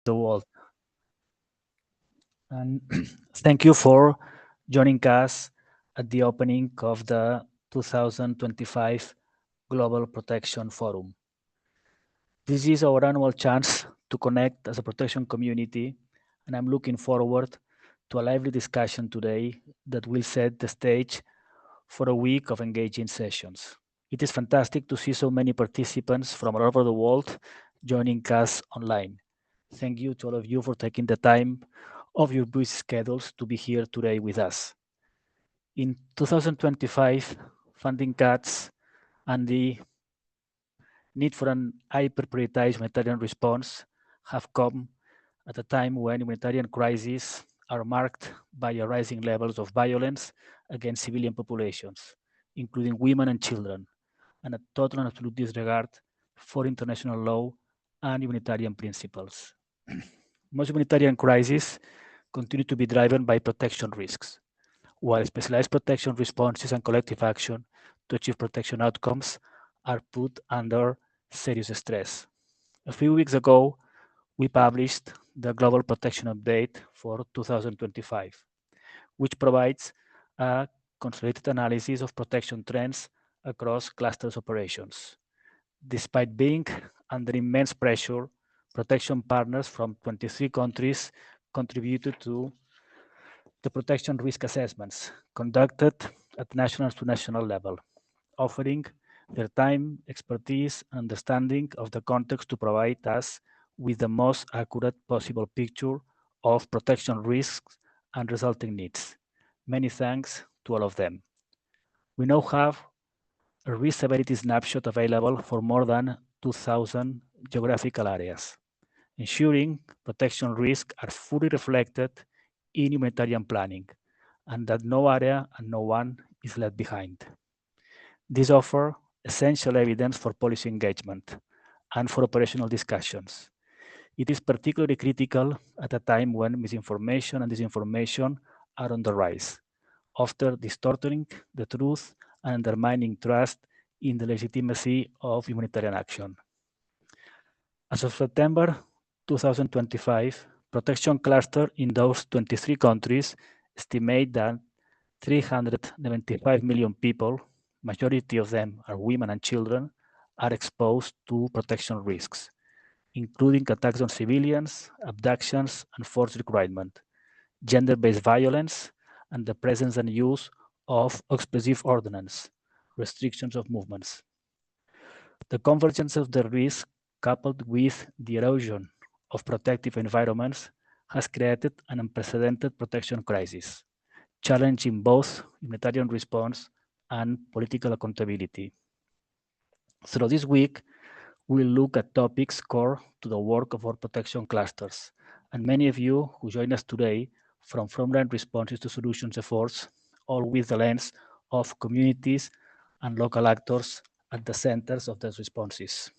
the world. And thank you for joining us at the opening of the 2025 Global Protection Forum. This is our annual chance to connect as a protection community, and I'm looking forward to a lively discussion today that will set the stage for a week of engaging sessions. It is fantastic to see so many participants from all over the world joining us online. Thank you to all of you for taking the time of your busy schedules to be here today with us. In 2025, funding cuts and the need for an hyper-prioritized humanitarian response have come at a time when humanitarian crises are marked by a rising levels of violence against civilian populations, including women and children, and a total and absolute disregard for international law and humanitarian principles. Most humanitarian crises continue to be driven by protection risks, while specialized protection responses and collective action to achieve protection outcomes are put under serious stress. A few weeks ago, we published the Global Protection Update for 2025, which provides a consolidated analysis of protection trends across clusters operations. Despite being under immense pressure, protection partners from 23 countries contributed to the protection risk assessments conducted at national to national level, offering their time, expertise, and understanding of the context to provide us with the most accurate possible picture of protection risks and resulting needs. Many thanks to all of them. We now have a risk severity snapshot available for more than 2,000 geographical areas, ensuring protection risks are fully reflected in humanitarian planning and that no area and no one is left behind. These offer essential evidence for policy engagement and for operational discussions. It is particularly critical at a time when misinformation and disinformation are on the rise, often distorting the truth and undermining trust in the legitimacy of humanitarian action. As of September 2025, protection cluster in those 23 countries estimate that 395 million people, majority of them are women and children, are exposed to protection risks, including attacks on civilians, abductions, and forced recruitment, gender-based violence, and the presence and use of explosive ordnance, restrictions of movements. The convergence of the risk coupled with the erosion of protective environments has created an unprecedented protection crisis, challenging both humanitarian response and political accountability. So this week, we'll look at topics core to the work of our protection clusters, and many of you who join us today from frontline responses to solutions efforts, all with the lens of communities and local actors at the centers of those responses.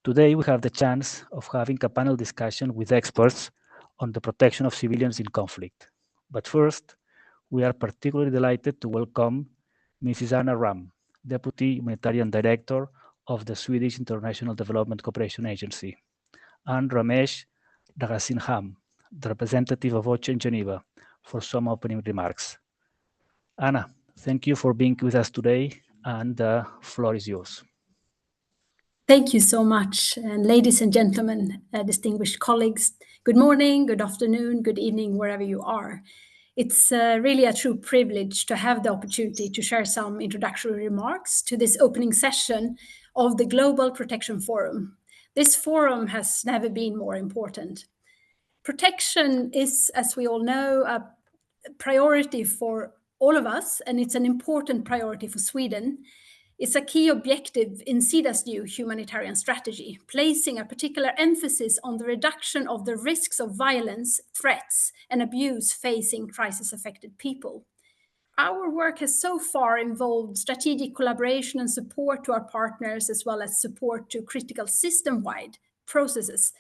Today, we have the chance of having a panel discussion with experts on the protection of civilians in conflict. But first, we are particularly delighted to welcome Mrs. Anna Ram, Deputy Humanitarian Director of the Swedish International Development Cooperation Agency, and Ramesh Ragasinham, the representative of OCHA in Geneva, for some opening remarks. Anna, thank you for being with us today, and the floor is yours. Thank you so much. And ladies and gentlemen, distinguished colleagues, good morning, good afternoon, good evening, wherever you are. It's really a true privilege to have the opportunity to share some introductory remarks to this opening session of the Global Protection Forum. This forum has never been more important. Protection is, as we all know, a priority for all of us, and it's an important priority for Sweden. It's a key objective in SIDA's new humanitarian strategy, placing a particular emphasis on the reduction of the risks of violence, threats, and abuse facing crisis-affected people. Our work has so far involved strategic collaboration and support to our partners, as well as support to critical system-wide processes.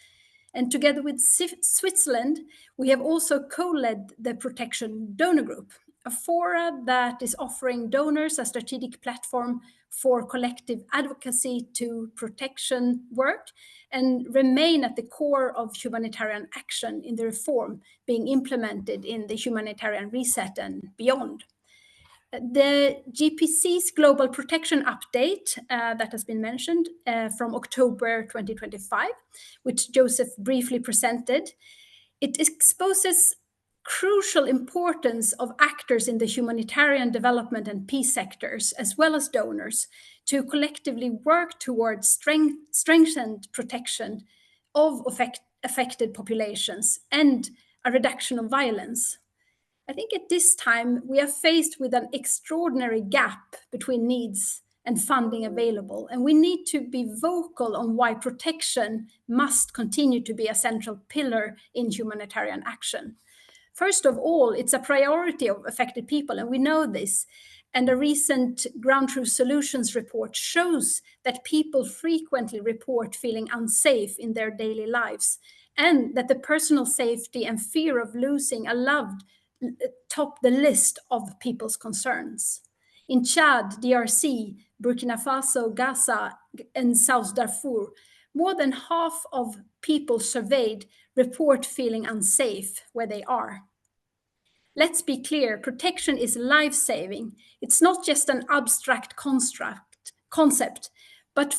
And together with Switzerland, we have also co-led the Protection Donor Group, a fora that is offering donors a strategic platform for collective advocacy to protection work and remain at the core of humanitarian action in the reform being implemented in the humanitarian reset and beyond. The GPC's Global Protection Update that has been mentioned from October 2025, which Joseph briefly presented, it exposes crucial importance of actors in the humanitarian development and peace sectors, as well as donors, to collectively work towards strengthened protection of affected populations and a reduction of violence. I think at this time we are faced with an extraordinary gap between needs and funding available, and we need to be vocal on why protection must continue to be a central pillar in humanitarian action. First of all, it's a priority of affected people, and we know this. And a recent Ground Truth Solutions report shows that people frequently report feeling unsafe in their daily lives, and that the personal safety and fear of losing a loved top the list of people's concerns. In Chad, DRC, Burkina Faso, Gaza, and South Darfur, more than half of people surveyed report feeling unsafe where they are. Let's be clear, protection is life-saving. It's not just an abstract concept, but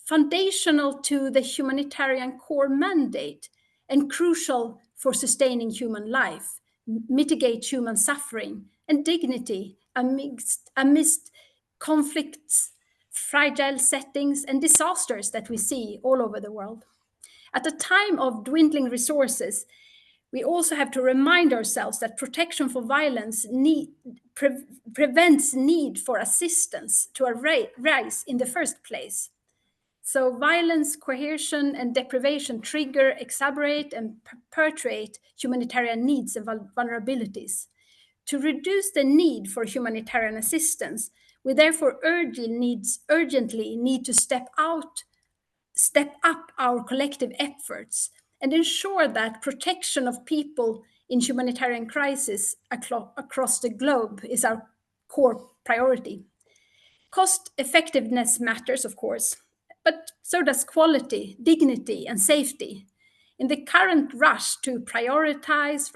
foundational to the humanitarian core mandate and crucial for sustaining human life, mitigate human suffering and dignity amidst conflicts, fragile settings, and disasters that we see all over the world. At a time of dwindling resources, we also have to remind ourselves that protection for violence prevents need for assistance to arise in the first place. So violence, coercion, and deprivation trigger, exacerbate, and perpetuate humanitarian needs and vulnerabilities. To reduce the need for humanitarian assistance, we therefore urgently need to step up our collective efforts and ensure that protection of people in humanitarian crisis across the globe is our core priority. Cost effectiveness matters, of course, but so does quality, dignity, and safety. In the current rush to prioritize,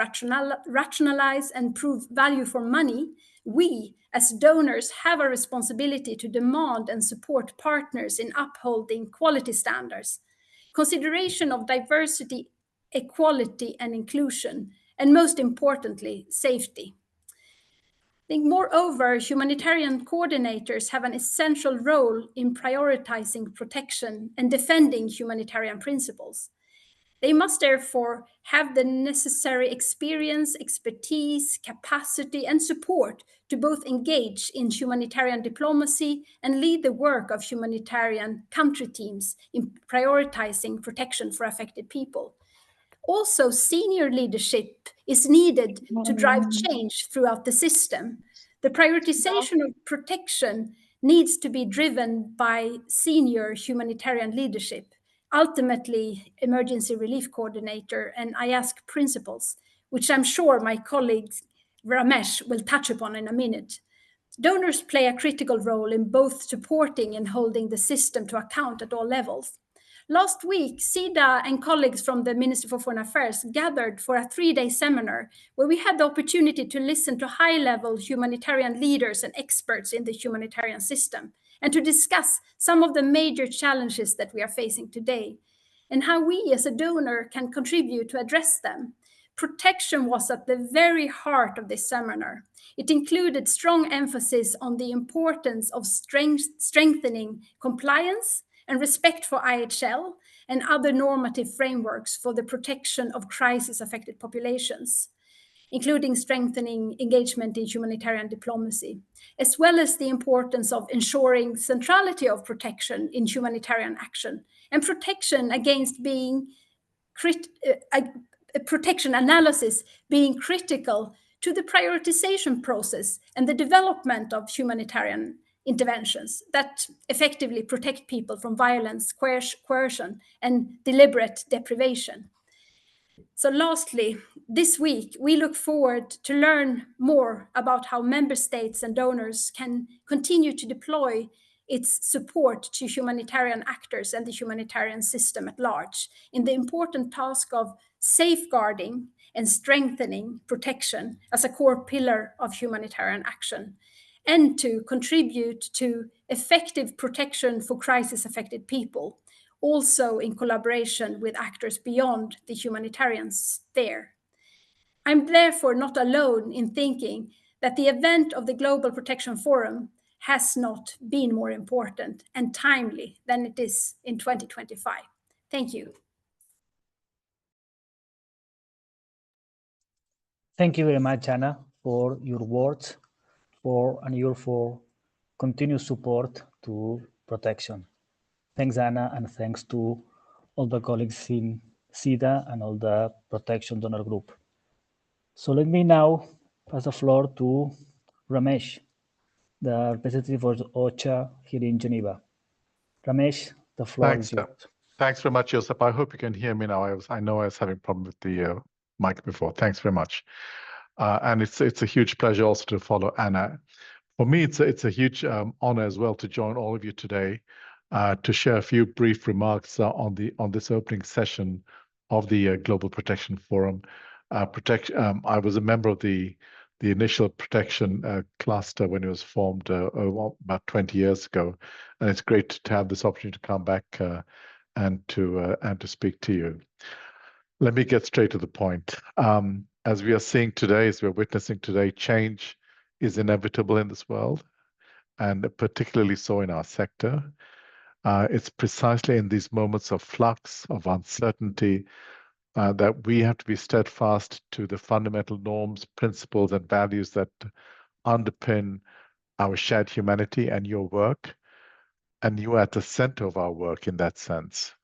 rationalize, and prove value for money, we, as donors, have a responsibility to demand and support partners in upholding quality standards, consideration of diversity, equality, and inclusion, and most importantly, safety. I think, moreover, humanitarian coordinators have an essential role in prioritizing protection and defending humanitarian principles. They must therefore have the necessary experience, expertise, capacity, and support to both engage in humanitarian diplomacy and lead the work of humanitarian country teams in prioritizing protection for affected people. Also, senior leadership is needed to drive change throughout the system. The prioritization of protection needs to be driven by senior humanitarian leadership, ultimately emergency relief coordinator and IASC principles, which I'm sure my colleague Ramesh will touch upon in a minute. Donors play a critical role in both supporting and holding the system to account at all levels. Last week, SIDA and colleagues from the Ministry for Foreign Affairs gathered for a 3-day seminar where we had the opportunity to listen to high-level humanitarian leaders and experts in the humanitarian system and to discuss some of the major challenges that we are facing today and how we as a donor can contribute to address them. Protection was at the very heart of this seminar. It included strong emphasis on the importance of strengthening compliance and respect for IHL and other normative frameworks for the protection of crisis-affected populations, including strengthening engagement in humanitarian diplomacy, as well as the importance of ensuring centrality of protection in humanitarian action and protection against protection analysis being critical to the prioritization process and the development of humanitarian interventions that effectively protect people from violence, coercion, and deliberate deprivation. So lastly, this week, we look forward to learn more about how member states and donors can continue to deploy its support to humanitarian actors and the humanitarian system at large in the important task of safeguarding and strengthening protection as a core pillar of humanitarian action, and to contribute to effective protection for crisis-affected people, also in collaboration with actors beyond the humanitarian sphere. I'm therefore not alone in thinking that the event of the Global Protection Forum has not been more important and timely than it is in 2025. Thank you. Thank you very much, Anna, for your words for continued support to protection. Thanks, Anna, and thanks to all the colleagues in SIDA and all the protection donor group. So let me now pass the floor to Ramesh, the representative of OCHA here in Geneva. Ramesh, the floor is yours. Thanks very much, Joseph. I hope you can hear me now. I know I was having a problem with the mic before. Thanks very much. And it's a huge pleasure also to follow Anna. For me, it's a huge honor as well to join all of you today to share a few brief remarks on this opening session of the Global Protection Forum. I was a member of the initial protection cluster when it was formed about 20 years ago, and it's great to have this opportunity to come back and to speak to you. Let me get straight to the point. As we are seeing today, as we're witnessing today, change is inevitable in this world, and particularly so in our sector. It's precisely in these moments of flux, of uncertainty, that we have to be steadfast to the fundamental norms, principles, and values that underpin our shared humanity and your work. And you are at the center of our work in that sense,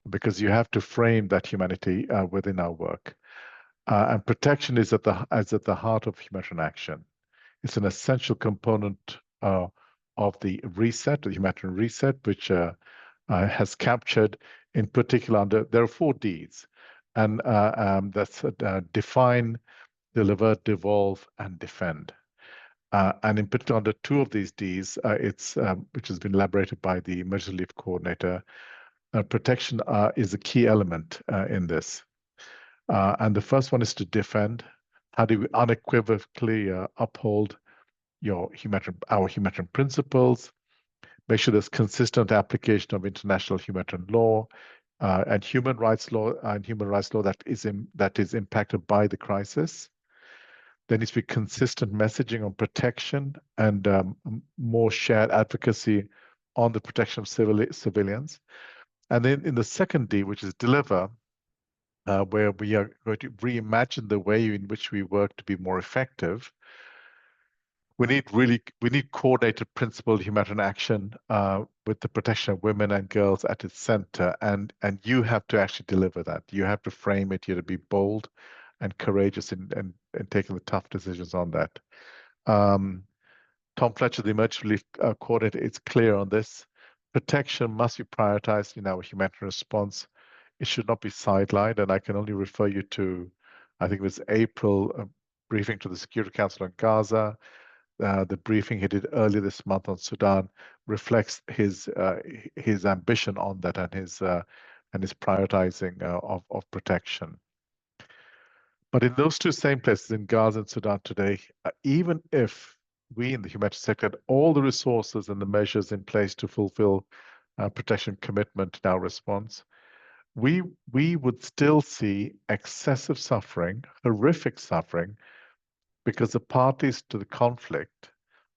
because you have to frame that humanity within our work. And protection is at the heart of humanitarian action. It's an essential component of the reset, the humanitarian reset, which has captured, in particular, there are 4 Ds, and that's define, deliver, devolve, and defend. And in particular, under 2 of these Ds, which has been elaborated by the Emergency Relief Coordinator, protection is a key element in this. And the first one is to defend. How do we unequivocally uphold our humanitarian principles, make sure there's consistent application of international humanitarian law and human rights law that is impacted by the crisis. There needs to be consistent messaging on protection and more shared advocacy on the protection of civilians. And then in the second D, which is deliver, where we are going to reimagine the way in which we work to be more effective. We need coordinated principled humanitarian action with the protection of women and girls at its center, and you have to actually deliver that. You have to frame it. You have to be bold and courageous in taking the tough decisions on that. Tom Fletcher, the Emergency Relief Coordinator, is clear on this. Protection must be prioritized in our humanitarian response. It should not be sidelined, and I can only refer you to, I think it was April briefing to the Security Council on Gaza. The briefing he did earlier this month on Sudan reflects his ambition on that and his prioritizing of protection. But in those 2 same places, in Gaza and Sudan today, even if we in the humanitarian sector had all the resources and the measures in place to fulfill protection commitment in our response, we would still see excessive suffering, horrific suffering, because the parties to the conflict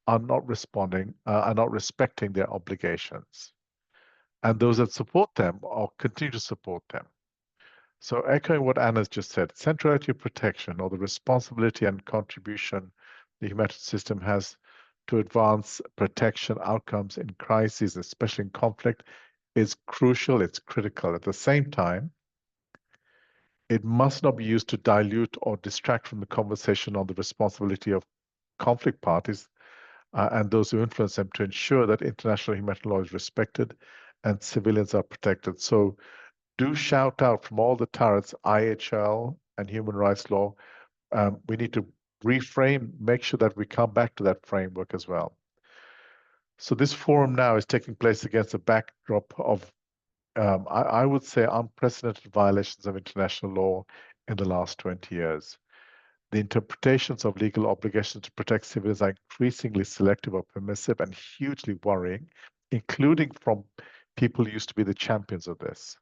are not responding, are not respecting their obligations. And those that support them or continue to support them. So echoing what Anna's just said, centrality of protection, or the responsibility and contribution the humanitarian system has to advance protection outcomes in crises, especially in conflict, is crucial, it's critical. At the same time, it must not be used to dilute or distract from the conversation on the responsibility of conflict parties and those who influence them to ensure that international humanitarian law is respected and civilians are protected. So do shout out from all the turrets, IHL and human rights law. We need to reframe, make sure that we come back to that framework as well. So this forum now is taking place against a backdrop of, I would say, unprecedented violations of international law in the last 20 years. The interpretations of legal obligations to protect civilians are increasingly selective or permissive and hugely worrying, including from people who used to be the champions of this.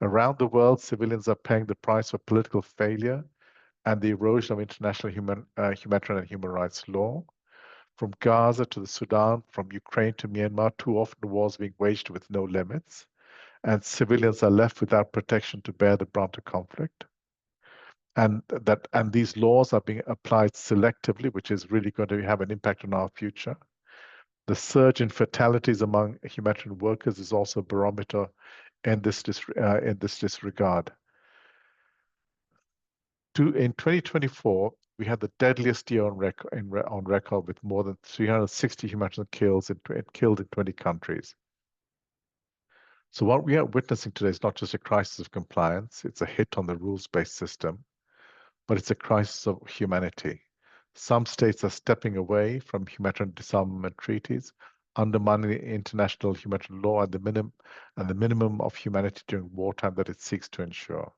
Around the world, civilians are paying the price for political failure and the erosion of international humanitarian and human rights law. From Gaza to the Sudan, from Ukraine to Myanmar, too often wars being waged with no limits, and civilians are left without protection to bear the brunt of conflict. And these laws are being applied selectively, which is really going to have an impact on our future. The surge in fatalities among humanitarian workers is also a barometer in this disregard. In 2024, we had the deadliest year on record with more than 360 humanitarian killed in 20 countries. So what we are witnessing today is not just a crisis of compliance, it's a hit on the rules-based system, but it's a crisis of humanity. Some states are stepping away from humanitarian disarmament treaties, undermining international humanitarian law and the minimum of humanity during wartime that it seeks to ensure.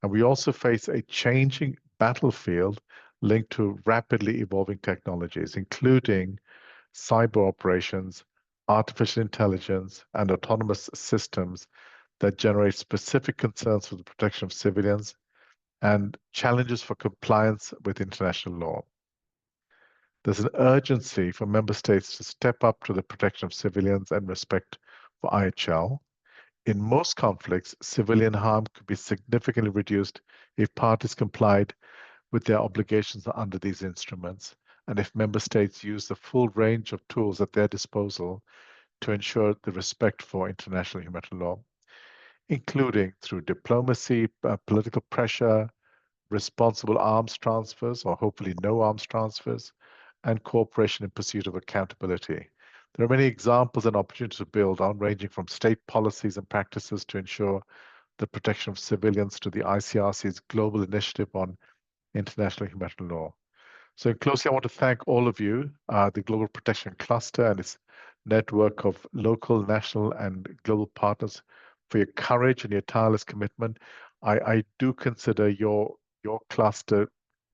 And we also face a changing battlefield linked to rapidly evolving technologies, including cyber operations, artificial intelligence, and autonomous systems that generate specific concerns for the protection of civilians and challenges for compliance with international law. There's an urgency for member states to step up to the protection of civilians and respect for IHL. In most conflicts, civilian harm could be significantly reduced if parties complied with their obligations under these instruments, and if member states use the full range of tools at their disposal to ensure the respect for international humanitarian law, including through diplomacy, political pressure, responsible arms transfers, or hopefully no arms transfers, and cooperation in pursuit of accountability. There are many examples and opportunities to build on, ranging from state policies and practices to ensure the protection of civilians to the ICRC's global initiative on international humanitarian law. So in closing, I want to thank all of you, the Global Protection Cluster and its network of local, national, and global partners for your courage and your tireless commitment. I do consider your cluster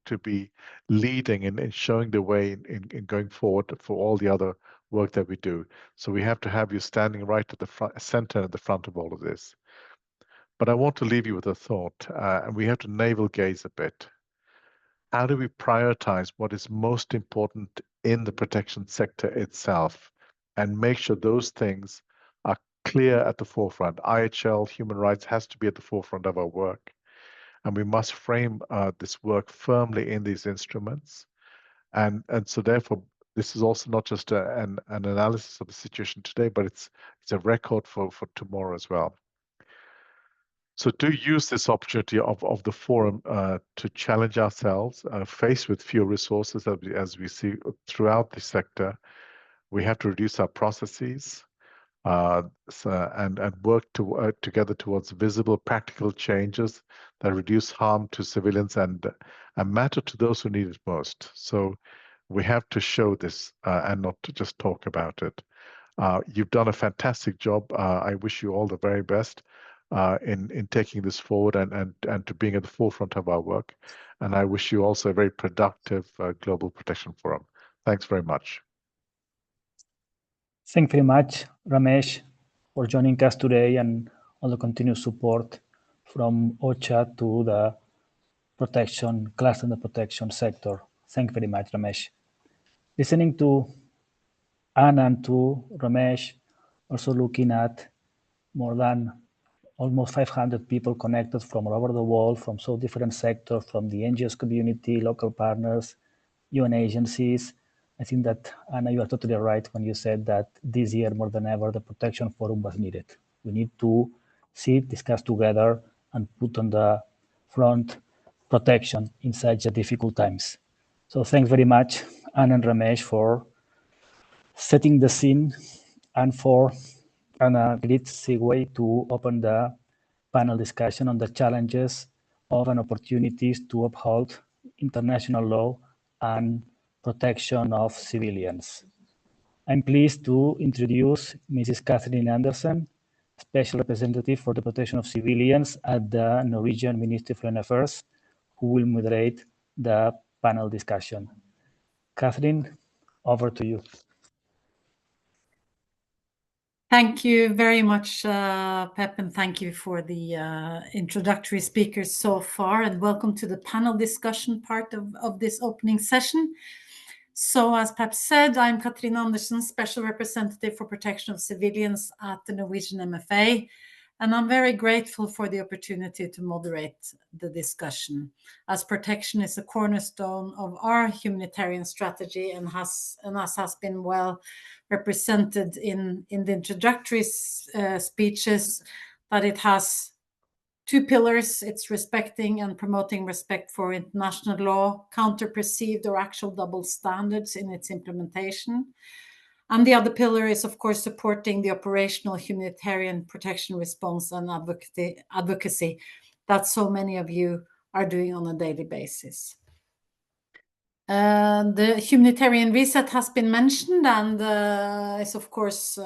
to be leading in showing the way in going forward for all the other work that we do. So we have to have you standing right at the center at the front of all of this. But I want to leave you with a thought, and we have to navel gaze a bit. How do we prioritize what is most important in the protection sector itself and make sure those things are clear at the forefront? IHL, human rights has to be at the forefront of our work. And we must frame this work firmly in these instruments. And so therefore, this is also not just an analysis of the situation today, but it's a record for tomorrow as well. So do use this opportunity of the forum to challenge ourselves, faced with fewer resources as we see throughout the sector. We have to reduce our processes and work together towards visible, practical changes that reduce harm to civilians and matter to those who need it most. So we have to show this and not to just talk about it. You've done a fantastic job. I wish you all the very best in taking this forward and to being at the forefront of our work. And I wish you also a very productive Global Protection Forum. Thanks very much. Thank you very much, Ramesh, for joining us today and all the continued support from OCHA to the protection class and the protection sector. Thank you very much, Ramesh. Listening to Anna and to Ramesh, also looking at more than almost 500 people connected from all over the world, from so different sectors, from the NGOs community, local partners, UN agencies. I think that, Anna, you are totally right when you said that this year, more than ever, the Protection Forum was needed. We need to sit, discuss together, and put on the front protection in such difficult times. So thanks very much, Anna and Ramesh, for setting the scene and for a great segue to open the panel discussion on the challenges of and opportunities to uphold international law and protection of civilians. I'm pleased to introduce Mrs. Catherine Andersen, Special Representative for the Protection of Civilians at the Norwegian Ministry of Foreign Affairs, who will moderate the panel discussion. Catherine, over to you. Thank you very much, Pep, and thank you for the introductory speakers so far, and welcome to the panel discussion part of this opening session. So as Pep said, I'm Catherine Andersen, Special Representative for Protection of Civilians at the Norwegian MFA, and I'm very grateful for the opportunity to moderate the discussion, as protection is a cornerstone of our humanitarian strategy and as has been well represented in the introductory speeches, that it has two pillars. It's respecting and promoting respect for international law, counter perceived or actual double standards in its implementation. And the other pillar is, of course, supporting the operational humanitarian protection response and advocacy that so many of you are doing on a daily basis. The humanitarian reset has been mentioned and is, of course,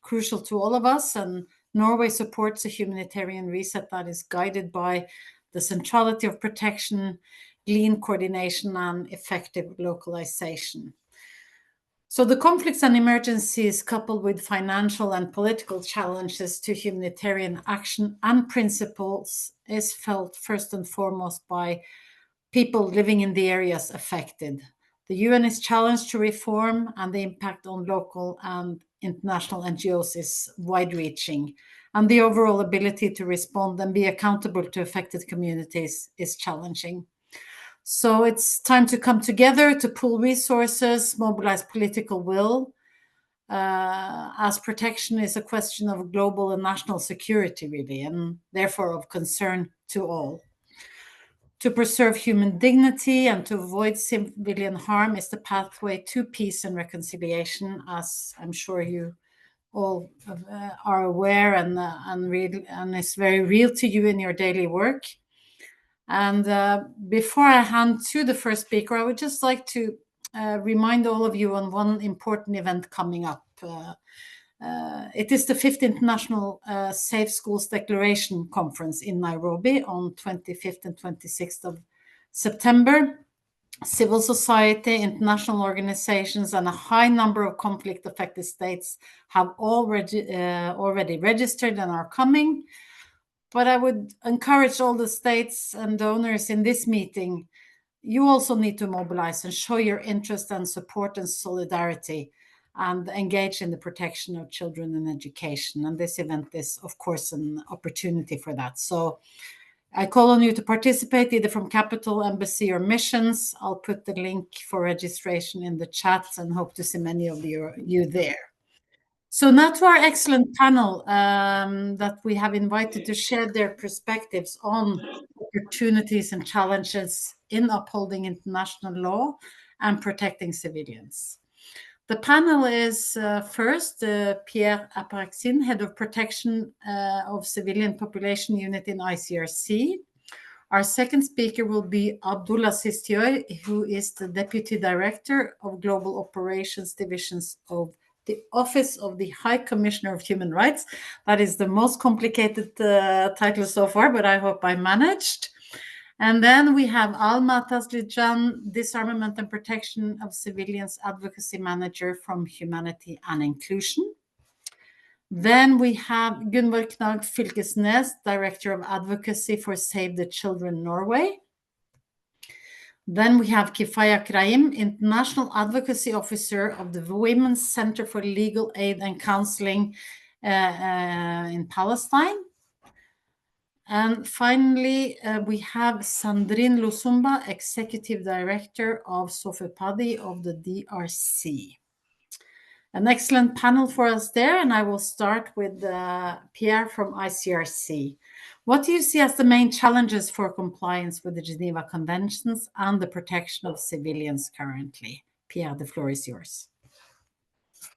crucial to all of us. And Norway supports a humanitarian reset that is guided by the centrality of protection, lean coordination, and effective localization. So the conflicts and emergencies, coupled with financial and political challenges to humanitarian action and principles, is felt first and foremost by people living in the areas affected. The UN is challenged to reform, and the impact on local and international NGOs is wide-reaching. And the overall ability to respond and be accountable to affected communities is challenging. So it's time to come together to pool resources, mobilize political will, as protection is a question of global and national security, really, and therefore of concern to all. To preserve human dignity and to avoid civilian harm is the pathway to peace and reconciliation, as I'm sure you all are aware and is very real to you in your daily work. And before I hand to the first speaker, I would just like to remind all of you on one important event coming up. It is the 5th International Safe Schools Declaration Conference in Nairobi on 25th and 26th of September. Civil society, international organizations, and a high number of conflict-affected states have already registered and are coming. But I would encourage all the states and donors in this meeting, you also need to mobilize and show your interest and support and solidarity and engage in the protection of children and education. And this event is, of course, an opportunity for that. So I call on you to participate either from Capital, Embassy, or Missions. I'll put the link for registration in the chat and hope to see many of you there. So now to our excellent panel that we have invited to share their perspectives on opportunities and challenges in upholding international law and protecting civilians. The panel is first Pierre Aparaxin, Head of Protection of Civilian Population Unit in ICRC. Our second speaker will be Abdullah Sistioy, who is the Deputy Director of Global Operations Divisions of the Office of the High Commissioner of Human Rights. That is the most complicated title so far, but I hope I managed. And then we have Alma Taslijan, Disarmament and Protection of Civilians Advocacy Manager from Humanity and Inclusion. Then we have Gunvor Knag Fylkesnes, Director of Advocacy for Save the Children Norway. Then we have Kifaya Kraim, International Advocacy Officer of the Women's Center for Legal Aid and Counseling in Palestine. And finally, we have Sandrine Lusumba, Executive Director of Sofepadi of the DRC. An excellent panel for us there, and I will start with Pierre from ICRC. What do you see as the main challenges for compliance with the Geneva Conventions and the protection of civilians currently? Pierre, the floor is yours.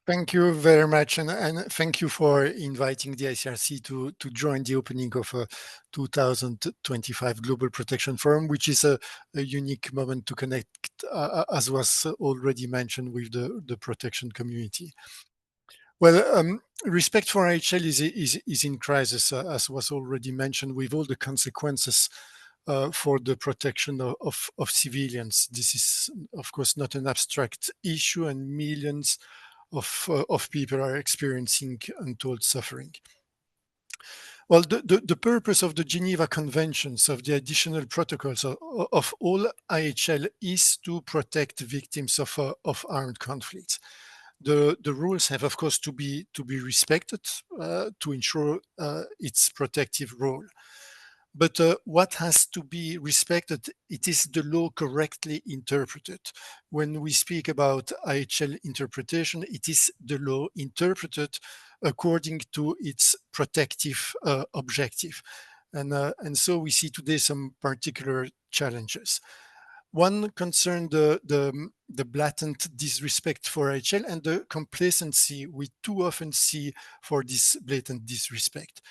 Thank you very much, and thank you for inviting the ICRC to join the opening of a 2025 Global Protection Forum, which is a unique moment to connect, as was already mentioned, with the protection community. Well, respect for IHL is in crisis, as was already mentioned, with all the consequences for the protection of civilians. This is, of course, not an abstract issue, and millions of people are experiencing untold suffering. Well, the purpose of the Geneva Conventions, of the additional protocols of all IHL, is to protect victims of armed conflicts. The rules have, of course, to be respected to ensure its protective role. But what has to be respected, it is the law correctly interpreted. When we speak about IHL interpretation, it is the law interpreted according to its protective objective. And so we see today some particular challenges. One concerned the blatant disrespect for IHL and the complacency we too often see for this blatant disrespect.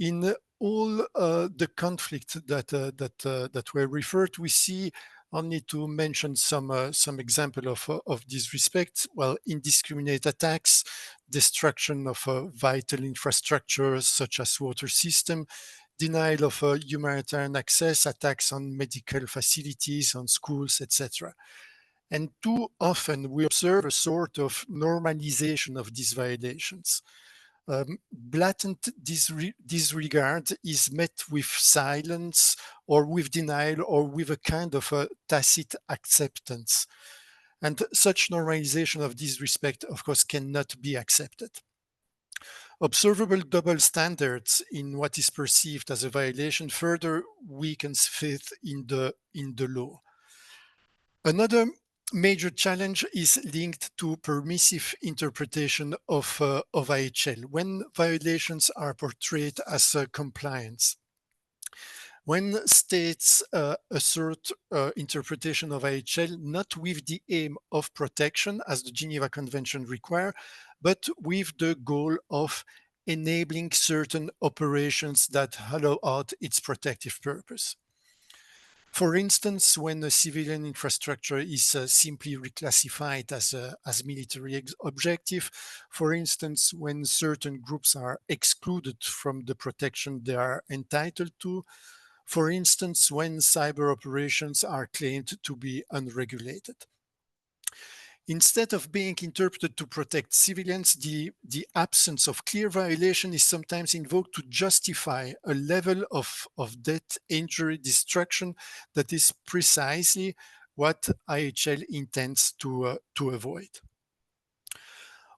In all the conflicts that were referred, we see, only to mention some example of disrespect, well, indiscriminate attacks, destruction of vital infrastructure such as water system, denial of humanitarian access, attacks on medical facilities, on schools, etc. And too often we observe a sort of normalization of these violations. Blatant disregard is met with silence or with denial or with a kind of a tacit acceptance. And such normalization of disrespect, of course, cannot be accepted. Observable double standards in what is perceived as a violation further weakens faith in the law. Another major challenge is linked to permissive interpretation of IHL when violations are portrayed as compliance. When states assert interpretation of IHL not with the aim of protection as the Geneva Convention require, but with the goal of enabling certain operations that hollow out its protective purpose. For instance, when a civilian infrastructure is simply reclassified as military objective, for instance, when certain groups are excluded from the protection they are entitled to, for instance, when cyber operations are claimed to be unregulated. Instead of being interpreted to protect civilians, the absence of clear violation is sometimes invoked to justify a level of death, injury, destruction that is precisely what IHL intends to avoid.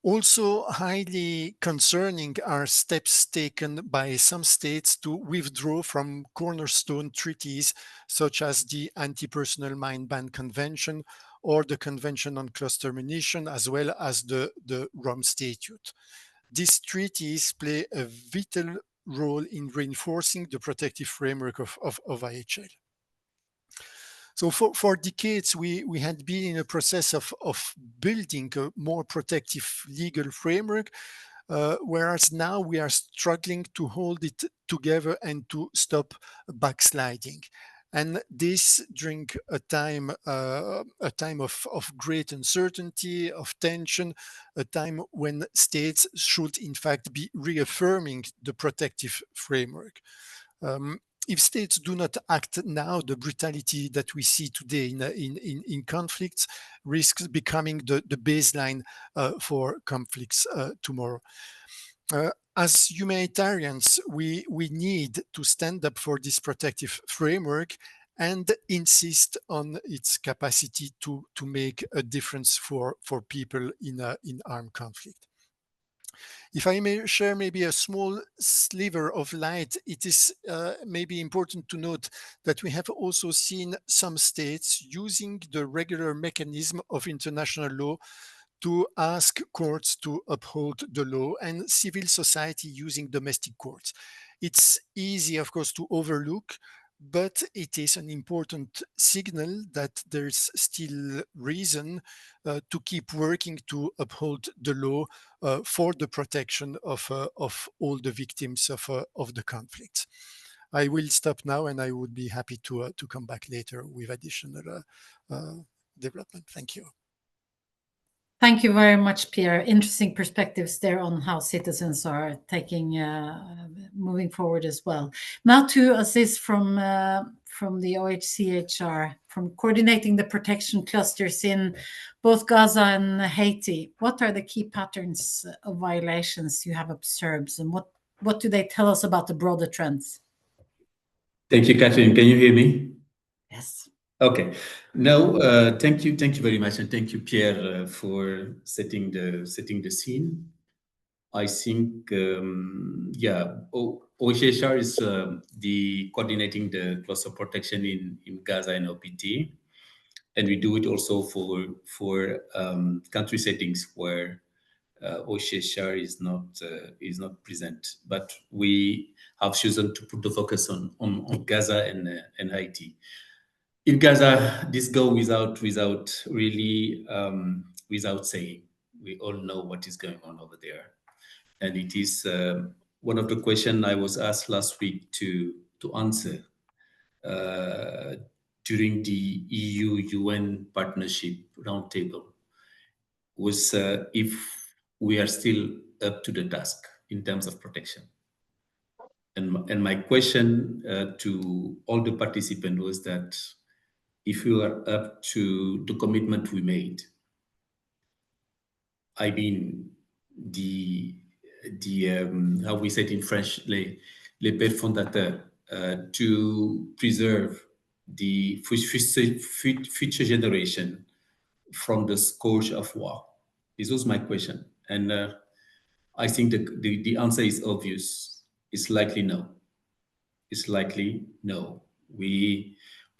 Also highly concerning are steps taken by some states to withdraw from cornerstone treaties such as the Anti-Personnel Mine Ban Convention or the Convention on Cluster Munition, as well as the Rome Statute. These treaties play a vital role in reinforcing the protective framework of IHL. So for decades, we had been in a process of building a more protective legal framework, whereas now we are struggling to hold it together and to stop backsliding. And this during a time of great uncertainty, of tension, a time when states should in fact be reaffirming the protective framework. If states do not act now, the brutality that we see today in conflicts risks becoming the baseline for conflicts tomorrow. As humanitarians, we need to stand up for this protective framework and insist on its capacity to make a difference for people in armed conflict. If I may share maybe a small sliver of light, it is maybe important to note that we have also seen some states using the regular mechanism of international law to ask courts to uphold the law and civil society using domestic courts. It's easy, of course, to overlook, but it is an important signal that there's still reason to keep working to uphold the law for the protection of all the victims of the conflict. I will stop now, and I would be happy to come back later with additional development. Thank you. Thank you very much, Pierre. Interesting perspectives there on how citizens are taking, moving forward as well. Now to Aziz from the OHCHR, from coordinating the protection clusters in both Gaza and Haiti. What are the key patterns of violations you have observed, and what do they tell us about the broader trends? Thank you, Catherine. Can you hear me? Yes. Okay. No, thank you very much, and thank you, Pierre, for setting the scene. I think, OHSR is the coordinating the cluster protection in Gaza and OPT, and we do it also for country settings where OHSR is not present. But we have chosen to put the focus on Gaza and Haiti. In Gaza, this goes without saying. We all know what is going on over there, and it is one of the questions I was asked last week to answer during the EU-UN partnership roundtable was if we are still up to the task in terms of protection. And my question to all the participants was that if we are up to the commitment we made, I mean how we said in French, les pères fondateurs, to preserve the future generation from the scourge of war. This was my question, and I think the answer is obvious. It's likely no. It's likely no. We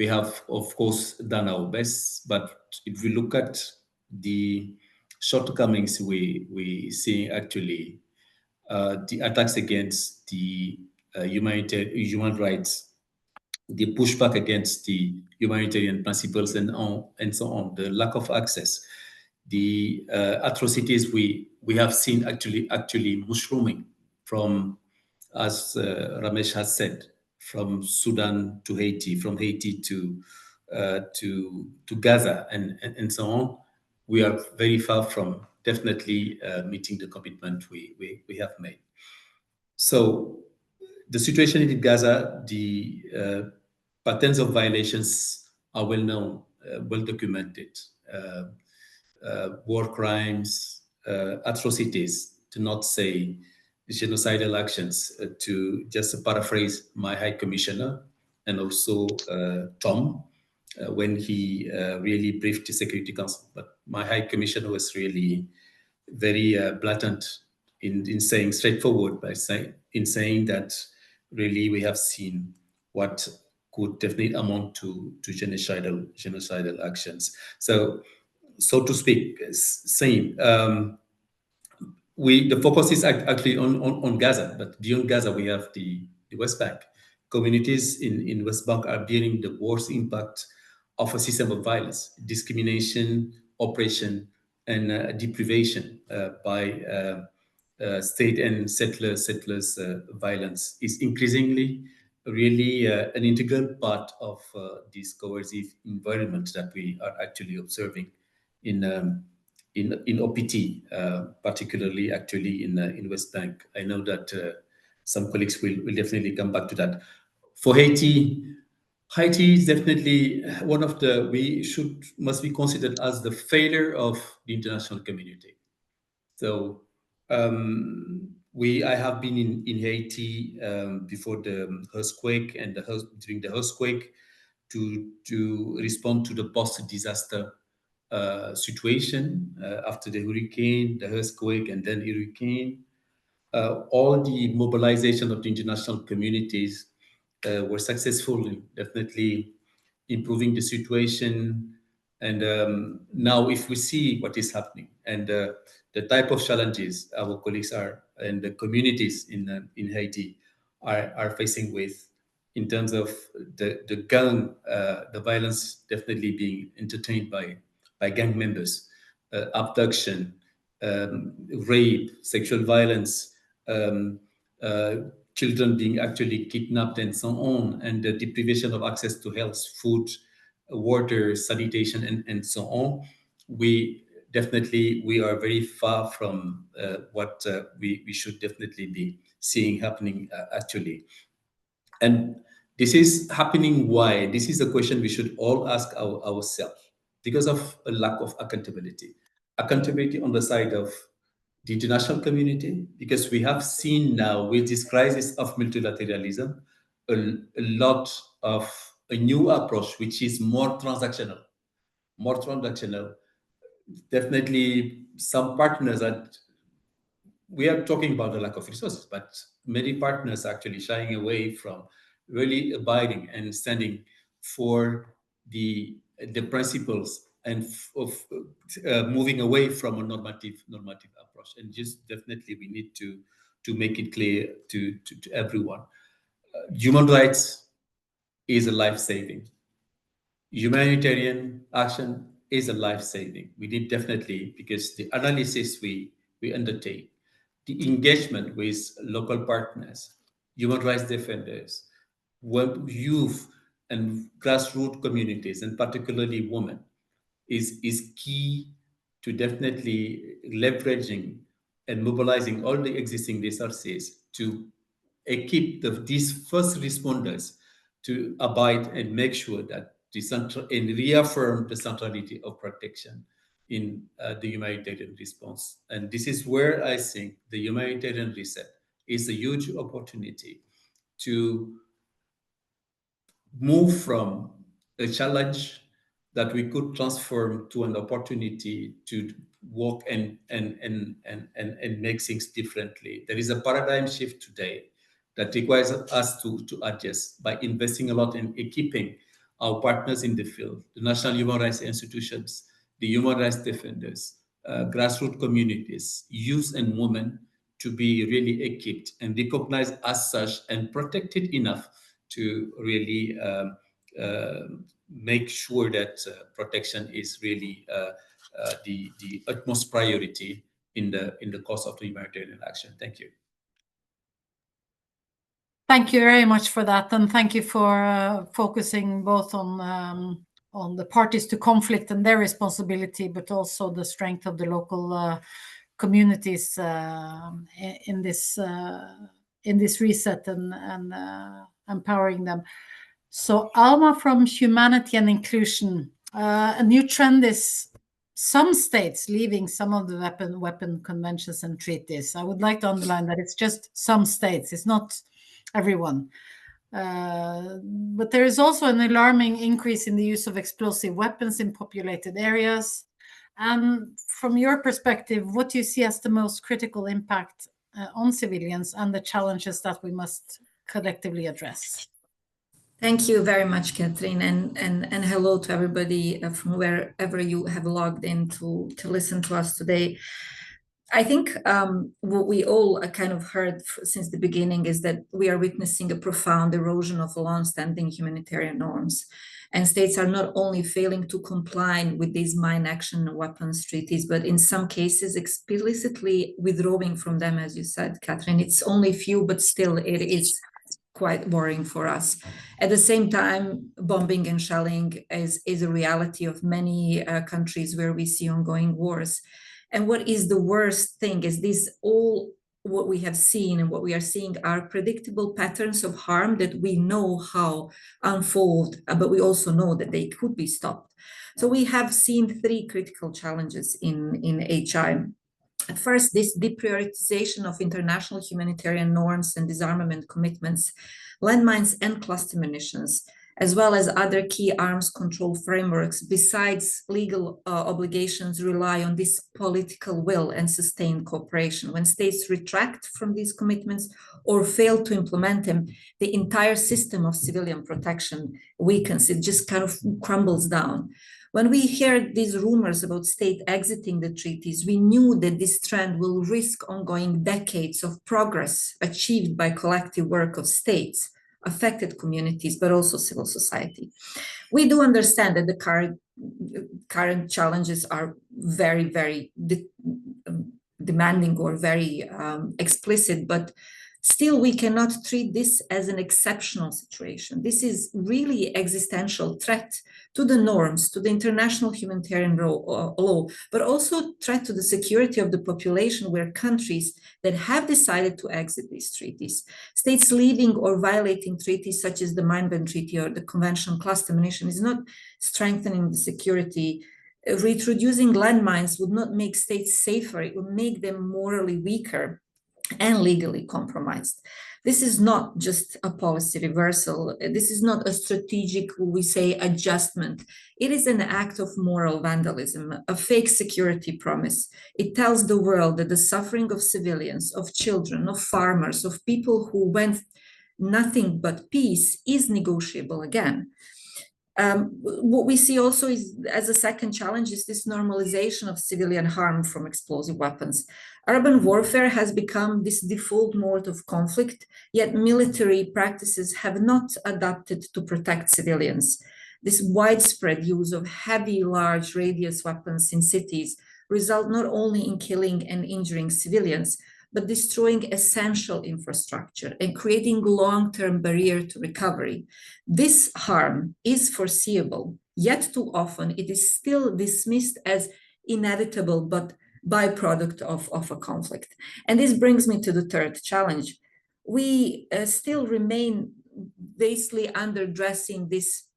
have, of course, done our best, but if we look at the shortcomings we see actually, the attacks against the human rights, the pushback against the humanitarian principles and so on, the lack of access, the atrocities we have seen actually mushrooming from, as Ramesh has said, from Sudan to Haiti, from Haiti to Gaza, and so on. We are very far from definitely meeting the commitment we have made. So the situation in Gaza, the patterns of violations are well known, well documented. War crimes, atrocities, to not say genocidal actions, to just paraphrase my High Commissioner and also Tom when he really briefed the Security Council. But my High Commissioner was really very blatant in saying straightforward by saying that really we have seen what could definitely amount to genocidal actions. So to speak, same. The focus is actually on Gaza, but beyond Gaza, we have the West Bank. Communities in West Bank are bearing the worst impact of a system of violence, discrimination, oppression, and deprivation by state and settlers violence is increasingly really an integral part of this coercive environment that we are actually observing in OPT, particularly actually in West Bank. I know that some colleagues will definitely come back to that. For Haiti is definitely one of must be considered as the failure of the international community. So I have been in Haiti before the earthquake and during the earthquake to respond to the post-disaster situation after the hurricane, the earthquake, and then hurricane. All the mobilization of the international communities were successful in definitely improving the situation. And now if we see what is happening and the type of challenges our colleagues are and the communities in Haiti are facing with, in terms of the gang, the violence definitely being entertained by gang members, abduction, rape, sexual violence, children being actually kidnapped and so on, and the deprivation of access to health, food, water, sanitation, and so on. We are very far from what we should definitely be seeing happening actually. And this is happening why? This is a question we should all ask ourselves, because of a lack of accountability. Accountability on the side of the international community, because we have seen now with this crisis of multilateralism, a lot of a new approach, which is more transactional. Definitely some partners we are talking about the lack of resources, but many partners are actually shying away from really abiding and standing for the principles and of moving away from a normative approach. And just definitely we need to make it clear to everyone. Human rights is a life-saving. Humanitarian action is a life-saving. We need definitely, because the analysis we undertake, the engagement with local partners, human rights defenders, youth and grassroots communities, and particularly women, is key to definitely leveraging and mobilizing all the existing resources to equip these first responders to abide and make sure that and reaffirm the centrality of protection in the humanitarian response. And this is where I think the humanitarian reset is a huge opportunity to move from a challenge that we could transform to an opportunity to work and make things differently. There is a paradigm shift today that requires us to adjust by investing a lot in equipping our partners in the field, the national human rights institutions, the human rights defenders, grassroots communities, youth and women, to be really equipped and recognized as such and protected enough to really make sure that protection is really the utmost priority in the course of the humanitarian action. Thank you. Thank you very much for that, and thank you for focusing both on the parties to conflict and their responsibility, but also the strength of the local communities in this reset and empowering them. So Alma from Humanity and Inclusion, a new trend is some states leaving some of the weapon conventions and treaties. I would like to underline that it's just some states, it's not everyone. But there is also an alarming increase in the use of explosive weapons in populated areas. And from your perspective, what do you see as the most critical impact on civilians and the challenges that we must collectively address? Thank you very much, Catherine, and hello to everybody from wherever you have logged in to listen to us today. I think what we all kind of heard since the beginning is that we are witnessing a profound erosion of long-standing humanitarian norms. And states are not only failing to comply with these mine action weapons treaties, but in some cases explicitly withdrawing from them, as you said, Catherine. It's only few, but still it is quite worrying for us. At the same time, bombing and shelling is a reality of many countries where we see ongoing wars. And what is the worst thing is this all what we have seen and what we are seeing are predictable patterns of harm that we know how unfold, but we also know that they could be stopped. So we have seen three critical challenges in HI. At first, this deprioritization of international humanitarian norms and disarmament commitments, landmines and cluster munitions, as well as other key arms control frameworks, besides legal obligations, rely on this political will and sustained cooperation. When states retract from these commitments or fail to implement them, the entire system of civilian protection weakens. It just kind of crumbles down. When we heard these rumors about states exiting the treaties, we knew that this trend will risk ongoing decades of progress achieved by collective work of states, affected communities, but also civil society. We do understand that the current challenges are very, very demanding or very explicit, but still we cannot treat this as an exceptional situation. This is really existential threat to the norms, to the international humanitarian law, but also threat to the security of the population, where countries that have decided to exit these treaties, states leaving or violating treaties such as the Mine Ban Treaty or the Convention on Cluster Munition, is not strengthening the security. Reintroducing landmines would not make states safer, it would make them morally weaker and legally compromised. This is not just a policy reversal. This is not a strategic, we say, adjustment. It is an act of moral vandalism, a fake security promise. It tells the world that the suffering of civilians, of children, of farmers, of people who went nothing but peace is negotiable again. What we see also is, as a second challenge, is this normalization of civilian harm from explosive weapons. Urban warfare has become this default mode of conflict, yet military practices have not adapted to protect civilians. This widespread use of heavy, large radius weapons in cities result not only in killing and injuring civilians, but destroying essential infrastructure and creating long-term barrier to recovery. This harm is foreseeable, yet too often it is still dismissed as inevitable but byproduct of a conflict. And this brings me to the third challenge. We still remain basically underdressing this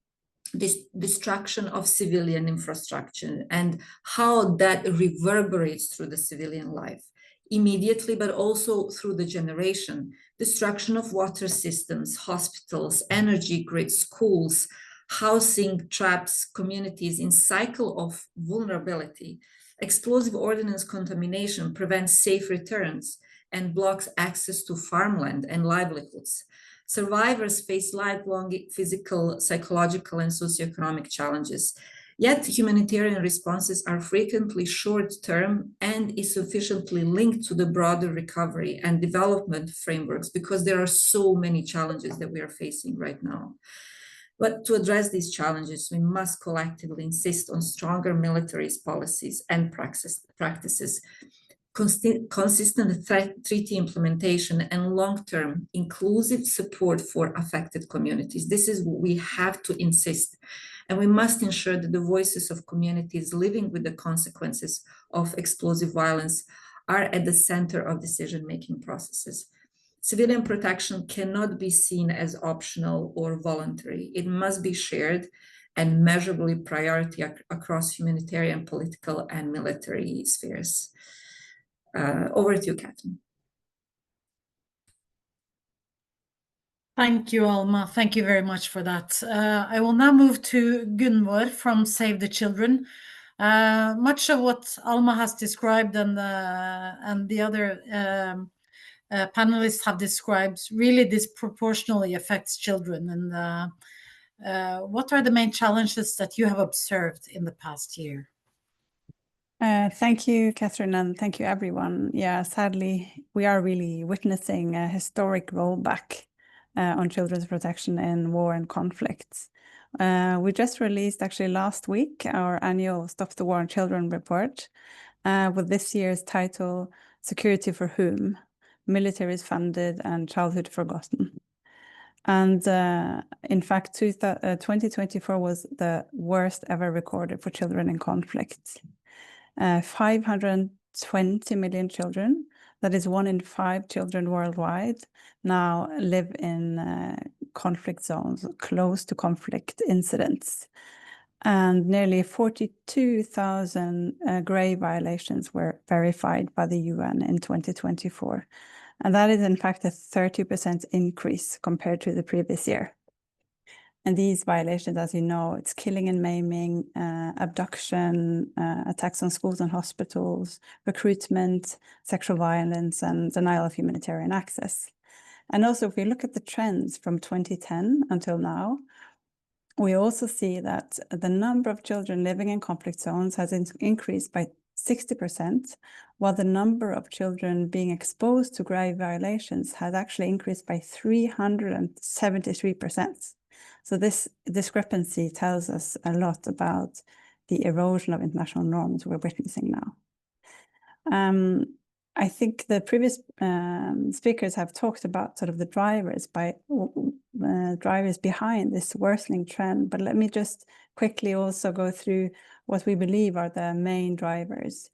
destruction of civilian infrastructure and how that reverberates through the civilian life immediately, but also through the generation. Destruction of water systems, hospitals, energy grids, schools, housing traps communities in cycle of vulnerability. Explosive ordnance contamination prevents safe returns and blocks access to farmland and livelihoods. Survivors face lifelong physical, psychological, and socioeconomic challenges. Yet humanitarian responses are frequently short-term and insufficiently linked to the broader recovery and development frameworks, because there are so many challenges that we are facing right now. But to address these challenges, we must collectively insist on stronger military policies and practices, consistent treaty implementation, and long-term inclusive support for affected communities. This is what we have to insist. And we must ensure that the voices of communities living with the consequences of explosive violence are at the center of decision-making processes. Civilian protection cannot be seen as optional or voluntary. It must be shared and measurably priority across humanitarian, political, and military spheres. Over to you, Catherine. Thank you, Alma. Thank you very much for that. I will now move to Gunvor from Save the Children. Much of what Alma has described and the other panelists have described really disproportionately affects children. And what are the main challenges that you have observed in the past year? Thank you, Catherine, and thank you, everyone. Yeah, sadly, we are really witnessing a historic rollback on children's protection in war and conflicts. We just released, actually last week, our annual Stop the War on Children report with this year's title, Security for Whom? Militaries Funded and Childhood Forgotten. And in fact, 2024 was the worst ever recorded for children in conflict. 520 million children, that is 1 in 5 children worldwide, now live in conflict zones, close to conflict incidents. And nearly 42,000 grave violations were verified by the UN in 2024. And that is in fact a 30% increase compared to the previous year. And these violations, as you know, it's killing and maiming, abduction, attacks on schools and hospitals, recruitment, sexual violence, and denial of humanitarian access. And also, if we look at the trends from 2010 until now, we also see that the number of children living in conflict zones has increased by 60%, while the number of children being exposed to grave violations has actually increased by 373%. So this discrepancy tells us a lot about the erosion of international norms we're witnessing now. I think the previous speakers have talked about sort of the drivers behind this worsening trend, but let me just quickly also go through what we believe are the main drivers.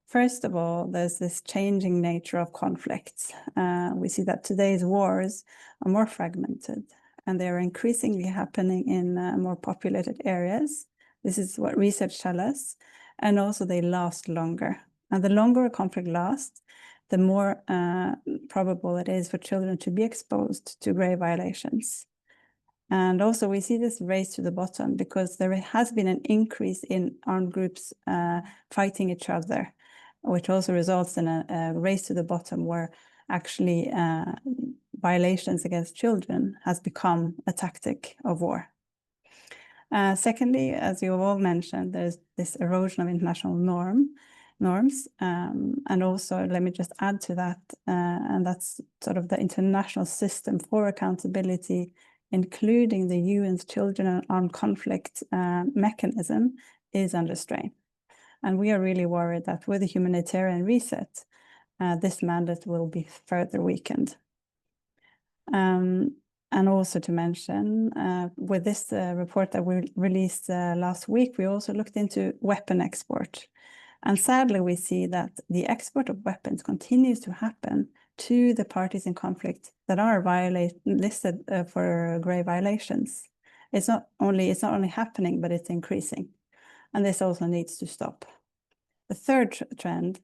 First of all, there's this changing nature of conflicts. We see that today's wars are more fragmented, and they are increasingly happening in more populated areas. This is what research tells us, and also they last longer. And the longer a conflict lasts, the more probable it is for children to be exposed to grave violations. And also we see this race to the bottom because there has been an increase in armed groups fighting each other, which also results in a race to the bottom where actually violations against children has become a tactic of war. Secondly, as you all mentioned, there's this erosion of international norms. And also, let me just add to that, and that's sort of the international system for accountability, including the UN's Children and Armed Conflict mechanism, is under strain. And we are really worried that with the humanitarian reset, this mandate will be further weakened. And also to mention, with this report that we released last week, we also looked into weapon export. And sadly, we see that the export of weapons continues to happen to the parties in conflict that are listed for grave violations. It's not only happening, but it's increasing. And this also needs to stop. The third trend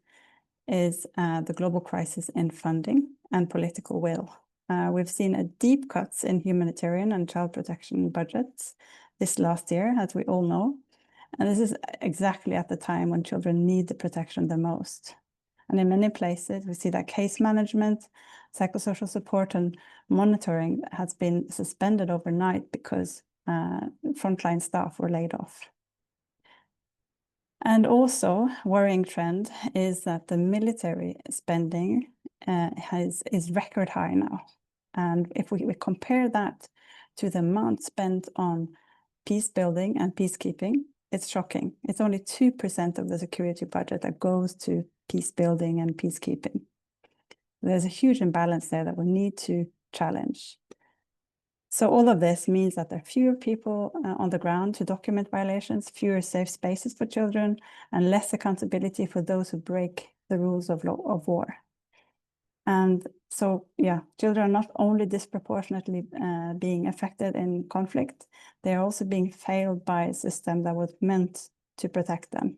is the global crisis in funding and political will. We've seen a deep cuts in humanitarian and child protection budgets this last year, as we all know. And this is exactly at the time when children need the protection the most. And in many places, we see that case management, psychosocial support, and monitoring has been suspended overnight because frontline staff were laid off. And also, worrying trend is that the military spending is record high now. And if we compare that to the amount spent on peace building and peacekeeping, it's shocking. It's only 2% of the security budget that goes to peace building and peacekeeping. There's a huge imbalance there that we need to challenge. So all of this means that there are fewer people on the ground to document violations, fewer safe spaces for children, and less accountability for those who break the rules of war. And so, yeah, children are not only disproportionately being affected in conflict, they are also being failed by a system that was meant to protect them.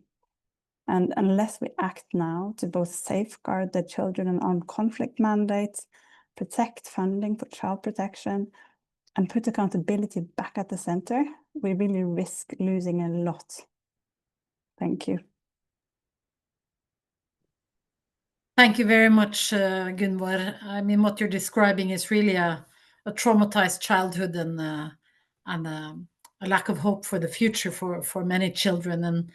And unless we act now to both safeguard the children and armed conflict mandates, protect funding for child protection, and put accountability back at the center, we really risk losing a lot. Thank you. Thank you very much, Gunvor. I mean, what you're describing is really a traumatized childhood and a lack of hope for the future for many children. And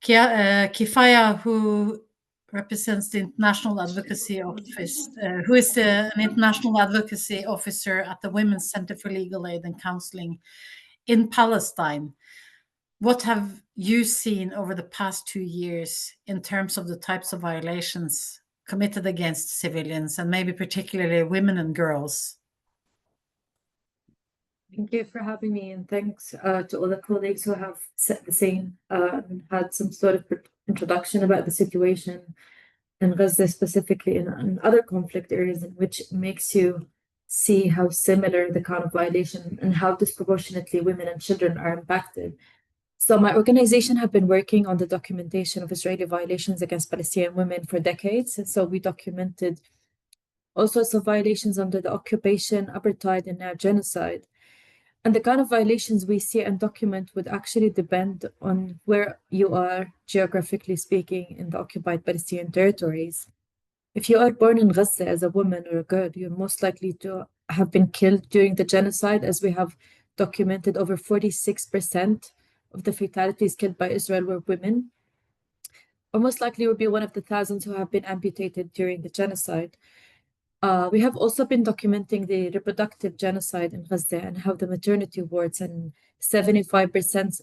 Kifaya, who represents the International Advocacy Office, who is an International Advocacy Officer at the Women's Center for Legal Aid and Counseling in Palestine. What have you seen over the past 2 years in terms of the types of violations committed against civilians and maybe particularly women and girls? Thank you for having me, and thanks to all the colleagues who have set the scene and had some sort of introduction about the situation in Gaza, specifically in other conflict areas, in which makes you see how similar the kind of violation and how disproportionately women and children are impacted. So my organization have been working on the documentation of Israeli violations against Palestinian women for decades. And so we documented all sorts of violations under the occupation, apartheid, and now genocide. And the kind of violations we see and document would actually depend on where you are, geographically speaking, in the occupied Palestinian territories. If you are born in Gaza as a woman or a girl, you're most likely to have been killed during the genocide, as we have documented over 46% of the fatalities killed by Israel were women. or most likely will be one of the thousands who have been amputated during the genocide. We have also been documenting the reproductive genocide in Gaza and how the maternity wards and 75%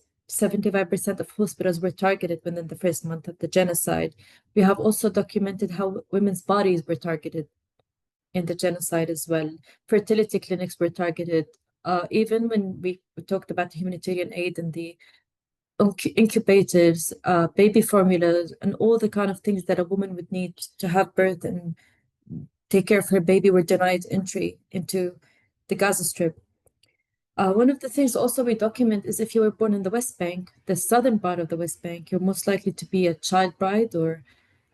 of hospitals were targeted within the first month of the genocide. We have also documented how women's bodies were targeted in the genocide as well. Fertility clinics were targeted. Even when we talked about humanitarian aid and the incubators, baby formulas, and all the kind of things that a woman would need to have birth and take care of her baby were denied entry into the Gaza Strip. One of the things also we document is if you were born in the West Bank, the southern part of the West Bank, you're most likely to be a child bride or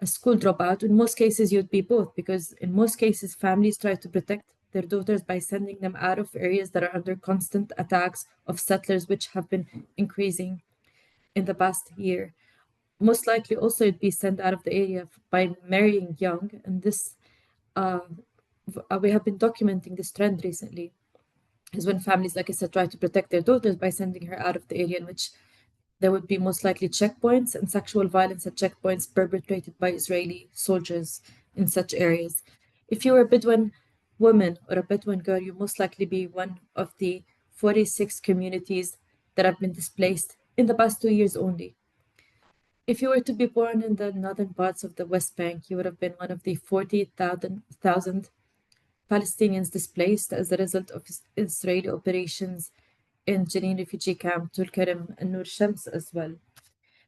a school dropout. In most cases, you'd be both, because in most cases, families try to protect their daughters by sending them out of areas that are under constant attacks of settlers, which have been increasing in the past year. Most likely also you'd be sent out of the area by marrying young, and this we have been documenting this trend recently, is when families, like I said, try to protect their daughters by sending her out of the area in which there would be most likely checkpoints and sexual violence at checkpoints perpetrated by Israeli soldiers in such areas. If you're a Bedouin woman or a Bedouin girl, you most likely be one of the 46 communities that have been displaced in the past 2 years only. If you were to be born in the northern parts of the West Bank, you would have been one of the 40,000 Palestinians displaced as a result of Israeli operations in Jenin refugee camp, Tulkarem, and Nur Shams as well.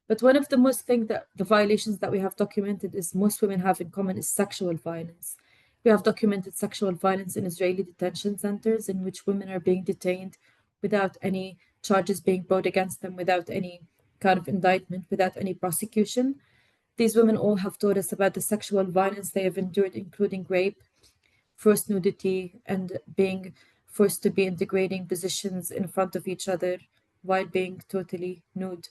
But one of the most the violations that we have documented is most women have in common is sexual violence. We have documented sexual violence in Israeli detention centers in which women are being detained without any charges being brought against them, without any kind of indictment, without any prosecution. These women all have told us about the sexual violence they have endured, including rape, forced nudity, and being forced to be in degrading positions in front of each other while being totally nude.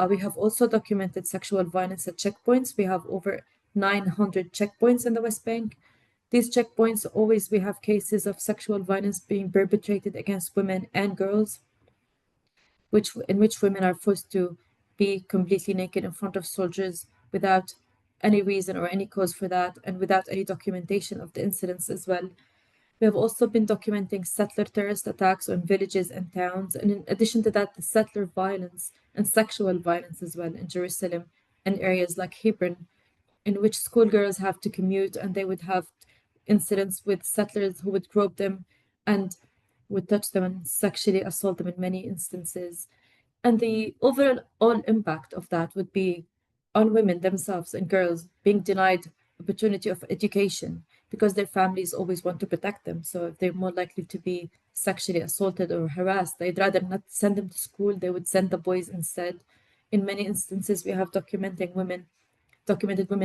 We have also documented sexual violence at checkpoints. We have over 900 checkpoints in the West Bank. These checkpoints, always we have cases of sexual violence being perpetrated against women and girls, in which women are forced to be completely naked in front of soldiers without any reason or any cause for that, and without any documentation of the incidents as well. We have also been documenting settler terrorist attacks on villages and towns, and in addition to that, the settler violence and sexual violence as well in Jerusalem and areas like Hebron, in which schoolgirls have to commute, and they would have incidents with settlers who would grope them and would touch them and sexually assault them in many instances. And the overall impact of that would be on women themselves and girls being denied opportunity of education because their families always want to protect them. So if they're more likely to be sexually assaulted or harassed, they'd rather not send them to school. They would send the boys instead. In many instances, we have documented women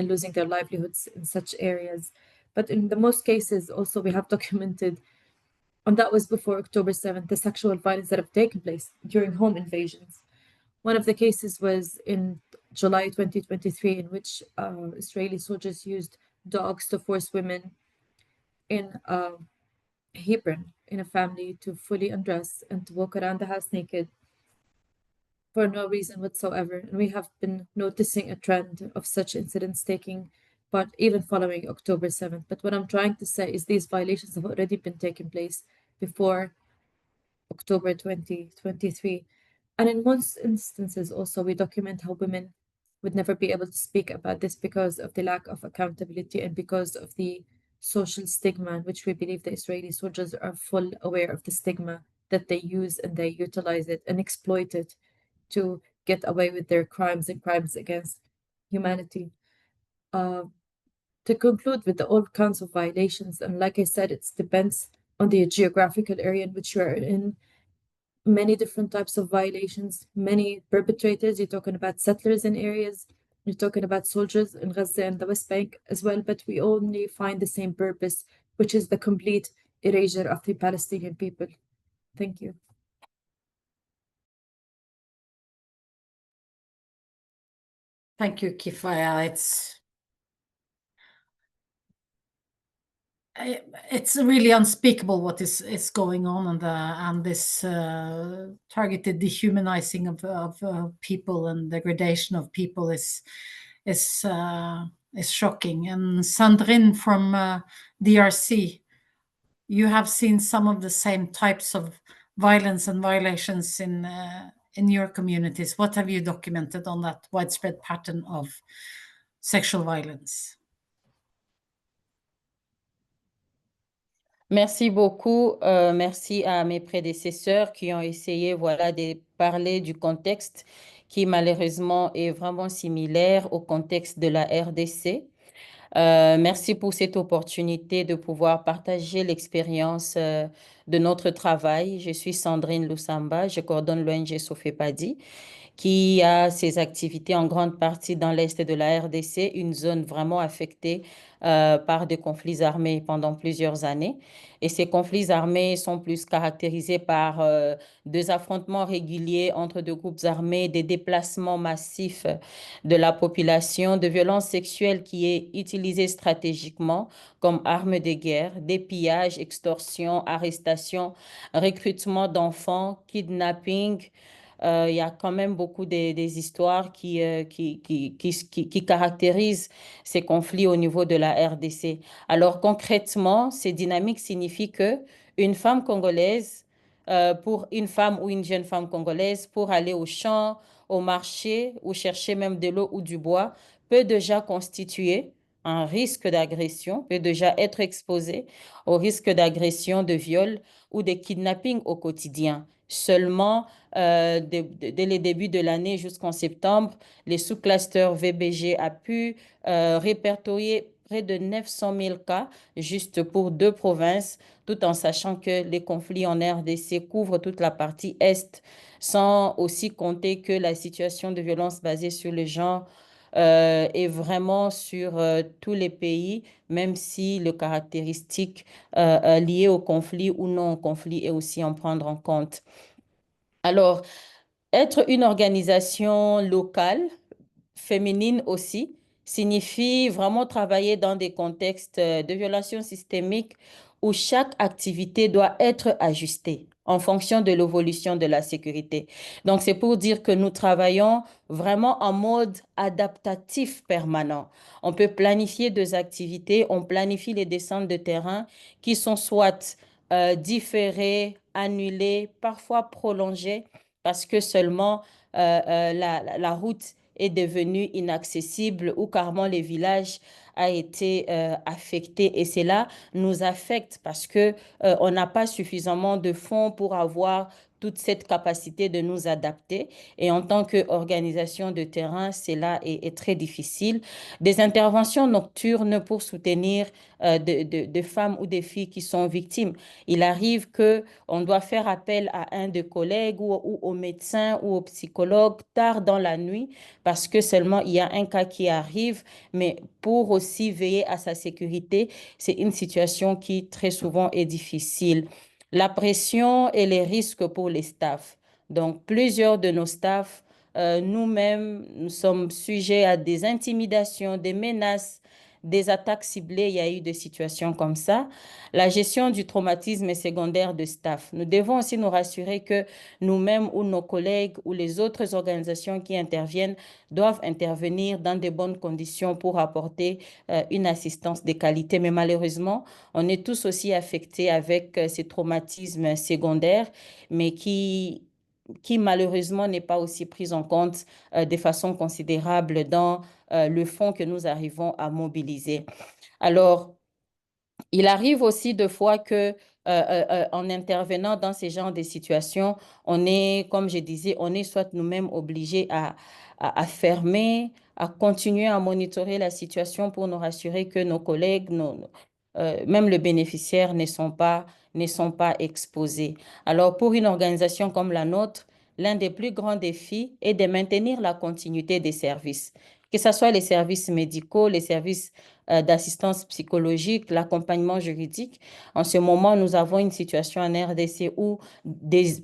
losing their livelihoods in such areas. But in the most cases, also we have documented, and that was before October 7th, the sexual violence that have taken place during home invasions. One of the cases was in July 2023, in which Israeli soldiers used dogs to force women in Hebron, in a family, to fully undress and to walk around the house naked for no reason whatsoever. And we have been noticing a trend of such incidents taking part even following October 7th. But what I'm trying to say is these violations have already been taking place before October 2023. And in most instances also, we document how women would never be able to speak about this because of the lack of accountability and because of the social stigma, in which we believe the Israeli soldiers are full aware of the stigma that they use, and they utilize it and exploit it to get away with their crimes and crimes against humanity. To conclude with all kinds of violations, and like I said, it depends on the geographical area in which you are in. Many different types of violations, many perpetrators. You're talking about settlers in areas, you're talking about soldiers in Gaza and the West Bank as well, but we only find the same purpose, which is the complete erasure of the Palestinian people. Thank you. Thank you, Kifaya. It's really unspeakable what is going on, and this targeted dehumanizing of people and degradation of people is is shocking. And Sandrine from DRC, you have seen some of the same types of violence and violations in your communities. What have you documented on that widespread pattern of sexual violence? Merci beaucoup. Merci à mes prédécesseurs qui ont essayé, voilà, de parler du contexte qui malheureusement est vraiment similaire au contexte de la RDC. Merci pour cette opportunité de pouvoir partager l'expérience de notre travail. Je suis Sandrine Lusamba, je coordonne l'ONG Sofepadi, qui a ses activités en grande partie dans l'est de la RDC, une zone vraiment affectée par des conflits armés pendant plusieurs années. Et ces conflits armés sont plus caractérisés par des affrontements réguliers entre deux groupes armés, des déplacements massifs de la population, de violences sexuelles qui est utilisée stratégiquement comme arme de guerre, des pillages, extorsions, arrestations, recrutement d'enfants, kidnapping. Il y a quand même beaucoup des histoires qui caractérisent ces conflits au niveau de la RDC. Alors concrètement, ces dynamiques signifient que une femme congolaise, pour une femme ou une jeune femme congolaise, pour aller au champ, au marché ou chercher même de l'eau ou du bois, peut déjà constituer un risque d'agression, peut déjà être exposée au risque d'agression, de viol ou de kidnapping au quotidien. Seulement, dès le début de l'année jusqu'en septembre, les sous-clusters VBG a pu répertorier près de 900 000 cas juste pour 2 provinces, tout en sachant que les conflits en RDC couvrent toute la partie Est, sans aussi compter que la situation de violence basée sur le genre est vraiment sur tous les pays, même si le caractéristique lié au conflit ou non au conflit est aussi en prendre en compte. Alors, être une organisation locale, féminine aussi, signifie vraiment travailler dans des contextes de violation systémique où chaque activité doit être ajustée en fonction de l'évolution de la sécurité. Donc, c'est pour dire que nous travaillons vraiment en mode adaptatif permanent. On peut planifier des activités, on planifie les descentes de terrain qui sont soit différées, annulées, parfois prolongées, parce que seulement la route est devenue inaccessible ou carrément les villages a été affecté. Et cela nous affecte parce que on n'a pas suffisamment de fonds pour avoir toute cette capacité de nous adapter. Et en tant qu'organisation de terrain, cela est très difficile. Des interventions nocturnes pour soutenir de femmes ou des filles qui sont victimes. Il arrive qu'on doit faire appel à un de collègues ou au médecin ou au psychologue tard dans la nuit parce que seulement il y a un cas qui arrive, mais pour aussi veiller à sa sécurité, c'est une situation qui très souvent est difficile. La pression et les risques pour les staffs. Donc, plusieurs de nos staffs, nous-mêmes, nous sommes sujets à des intimidations, des menaces, des attaques ciblées. Il y a eu des situations comme ça. La gestion du traumatisme secondaire de staff. Nous devons aussi nous rassurer que nous-mêmes ou nos collègues ou les autres organisations qui interviennent doivent intervenir dans de bonnes conditions pour apporter une assistance de qualité. Mais malheureusement, on est tous aussi affectés avec ces traumatismes secondaires, mais qui malheureusement n'est pas aussi prise en compte de façon considérable dans le fonds que nous arrivons à mobiliser. Alors, il arrive aussi de fois que en intervenant dans ces genres de situations, on est, comme je disais, on est soit nous-mêmes obligés à fermer, à continuer à monitorer la situation pour nous rassurer que nos collègues, même les bénéficiaires ne sont pas exposés. Alors, pour une organisation comme la nôtre, l'un des plus grands défis est de maintenir la continuité des services, que ce soit les services médicaux, les services d'assistance psychologique, l'accompagnement juridique. En ce moment, nous avons une situation en RDC où des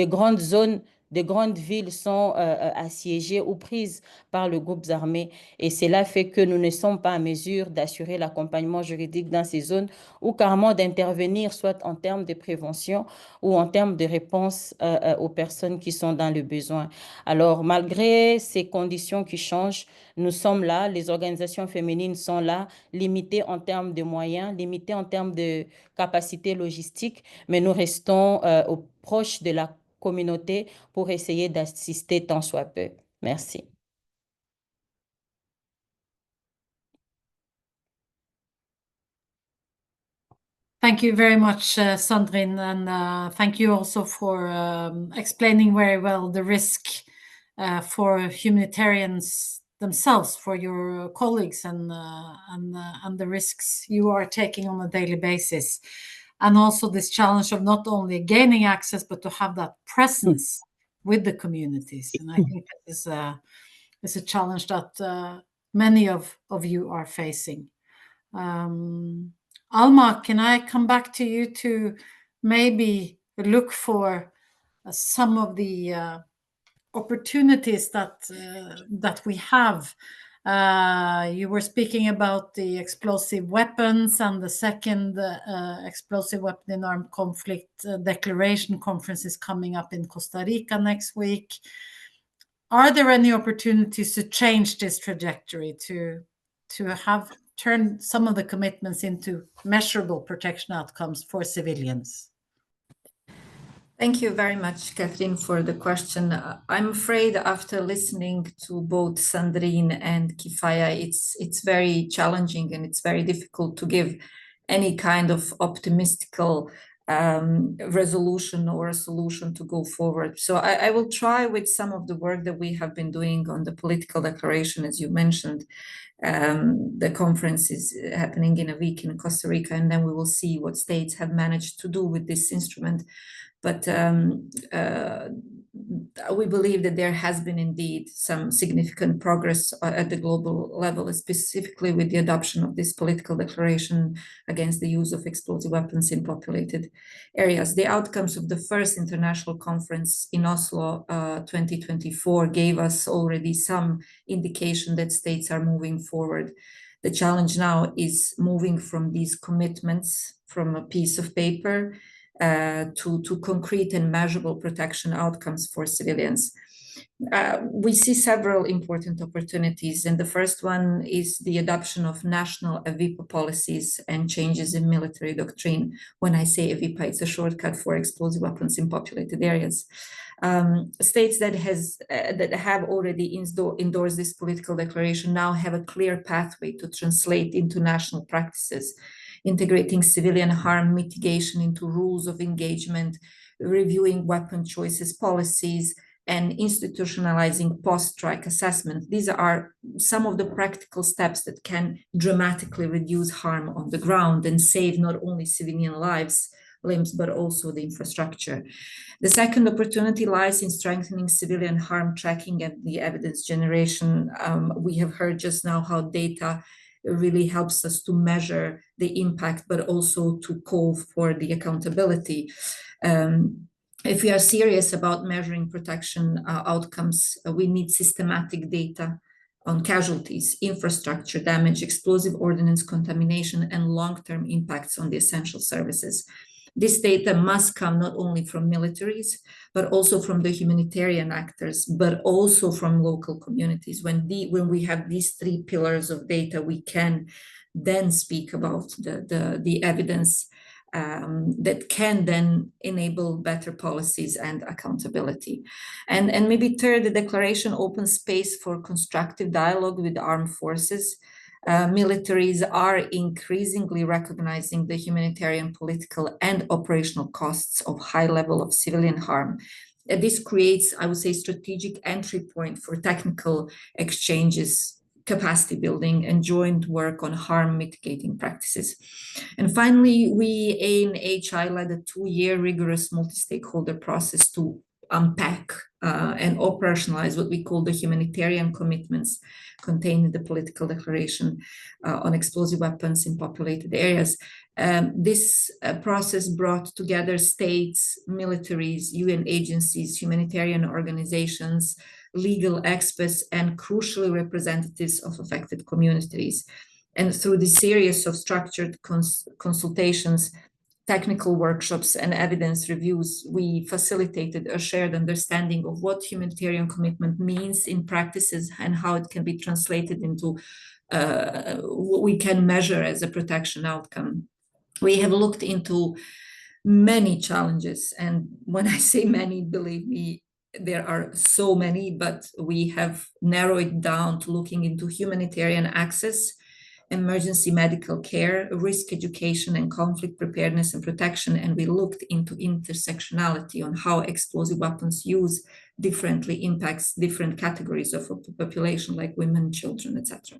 grandes zones des grandes villes sont assiégées ou prises par les groupes armés. Et cela fait que nous ne sommes pas en mesure d'assurer l'accompagnement juridique dans ces zones ou carrément d'intervenir soit en termes de prévention ou en termes de réponse aux personnes qui sont dans le besoin. Alors, malgré ces conditions qui changent, nous sommes là, les organisations féminines sont là, limitées en termes de moyens, limitées en termes de capacité logistique, mais nous restons proches de la communauté pour essayer d'assister tant soit peu. Merci. Thank you very much, Sandrine, and thank you also for explaining very well the risk for humanitarians themselves, for your colleagues, and the risks you are taking on a daily basis, and also this challenge of not only gaining access but to have that presence with the communities. And I think that is a challenge that many of you are facing. Alma, can I come back to you to maybe look for some of the opportunities that we have? You were speaking about the explosive weapons, and the second explosive weapon in armed conflict declaration conference is coming up in Costa Rica next week. Are there any opportunities to change this trajectory, to have turn some of the commitments into measurable protection outcomes for civilians? Thank you very much, Catherine, for the question. I'm afraid after listening to both Sandrine and Kifaya, it's very challenging and it's very difficult to give any kind of optimistical resolution or a solution to go forward. So I will try with some of the work that we have been doing on the political declaration, as you mentioned. The conference is happening in a week in Costa Rica, and then we will see what states have managed to do with this instrument. But we believe that there has been indeed some significant progress at the global level, specifically with the adoption of this political declaration against the use of explosive weapons in populated areas. The outcomes of the first international conference in Oslo 2024 gave us already some indication that states are moving forward. The challenge now is moving from these commitments from a piece of paper to concrete and measurable protection outcomes for civilians. We see several important opportunities, and the first one is the adoption of national EVIPA policies and changes in military doctrine. When I say EVIPA, it's a shortcut for explosive weapons in populated areas. States that have already endorsed this political declaration now have a clear pathway to translate into national practices, integrating civilian harm mitigation into rules of engagement, reviewing weapon choices policies, and institutionalizing post-strike assessment. These are some of the practical steps that can dramatically reduce harm on the ground and save not only civilian limbs, but also the infrastructure. The second opportunity lies in strengthening civilian harm tracking and the evidence generation. We have heard just now how data really helps us to measure the impact, but also to call for the accountability. If we are serious about measuring protection outcomes, we need systematic data on casualties, infrastructure damage, explosive ordnance contamination, and long-term impacts on the essential services. This data must come not only from militaries, but also from the humanitarian actors, but also from local communities. When we have these three pillars of data, we can then speak about the evidence that can then enable better policies and accountability. And maybe third, the declaration opens space for constructive dialogue with armed forces. Militaries are increasingly recognizing the humanitarian, political, and operational costs of high level of civilian harm. This creates, I would say, strategic entry point for technical exchanges, capacity building, and joint work on harm mitigating practices. And finally, we, ANHI, led a 2-year rigorous multi-stakeholder process to unpack and operationalize what we call the humanitarian commitments contained in the political declaration on explosive weapons in populated areas. This process brought together states, militaries, UN agencies, humanitarian organizations, legal experts, and crucially representatives of affected communities. And through this series of structured consultations, technical workshops, and evidence reviews, we facilitated a shared understanding of what humanitarian commitment means in practices and how it can be translated into what we can measure as a protection outcome. We have looked into many challenges, and when I say many, believe me, there are so many, but we have narrowed it down to looking into humanitarian access, emergency medical care, risk education, and conflict preparedness and protection. And we looked into intersectionality on how explosive weapons use differently impacts different categories of a population, like women, children, etc.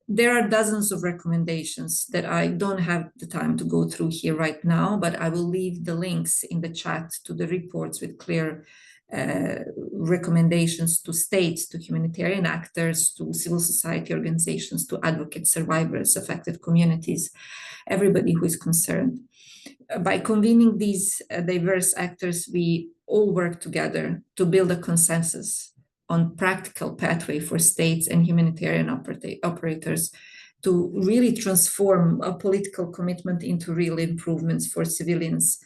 There are dozens of recommendations that I don't have the time to go through here right now, but I will leave the links in the chat to the reports with clear recommendations to states, to humanitarian actors, to civil society organizations, to advocates, survivors, affected communities, everybody who is concerned. By convening these diverse actors, we all work together to build a consensus on practical pathway for states and humanitarian operators to really transform a political commitment into real improvements for civilians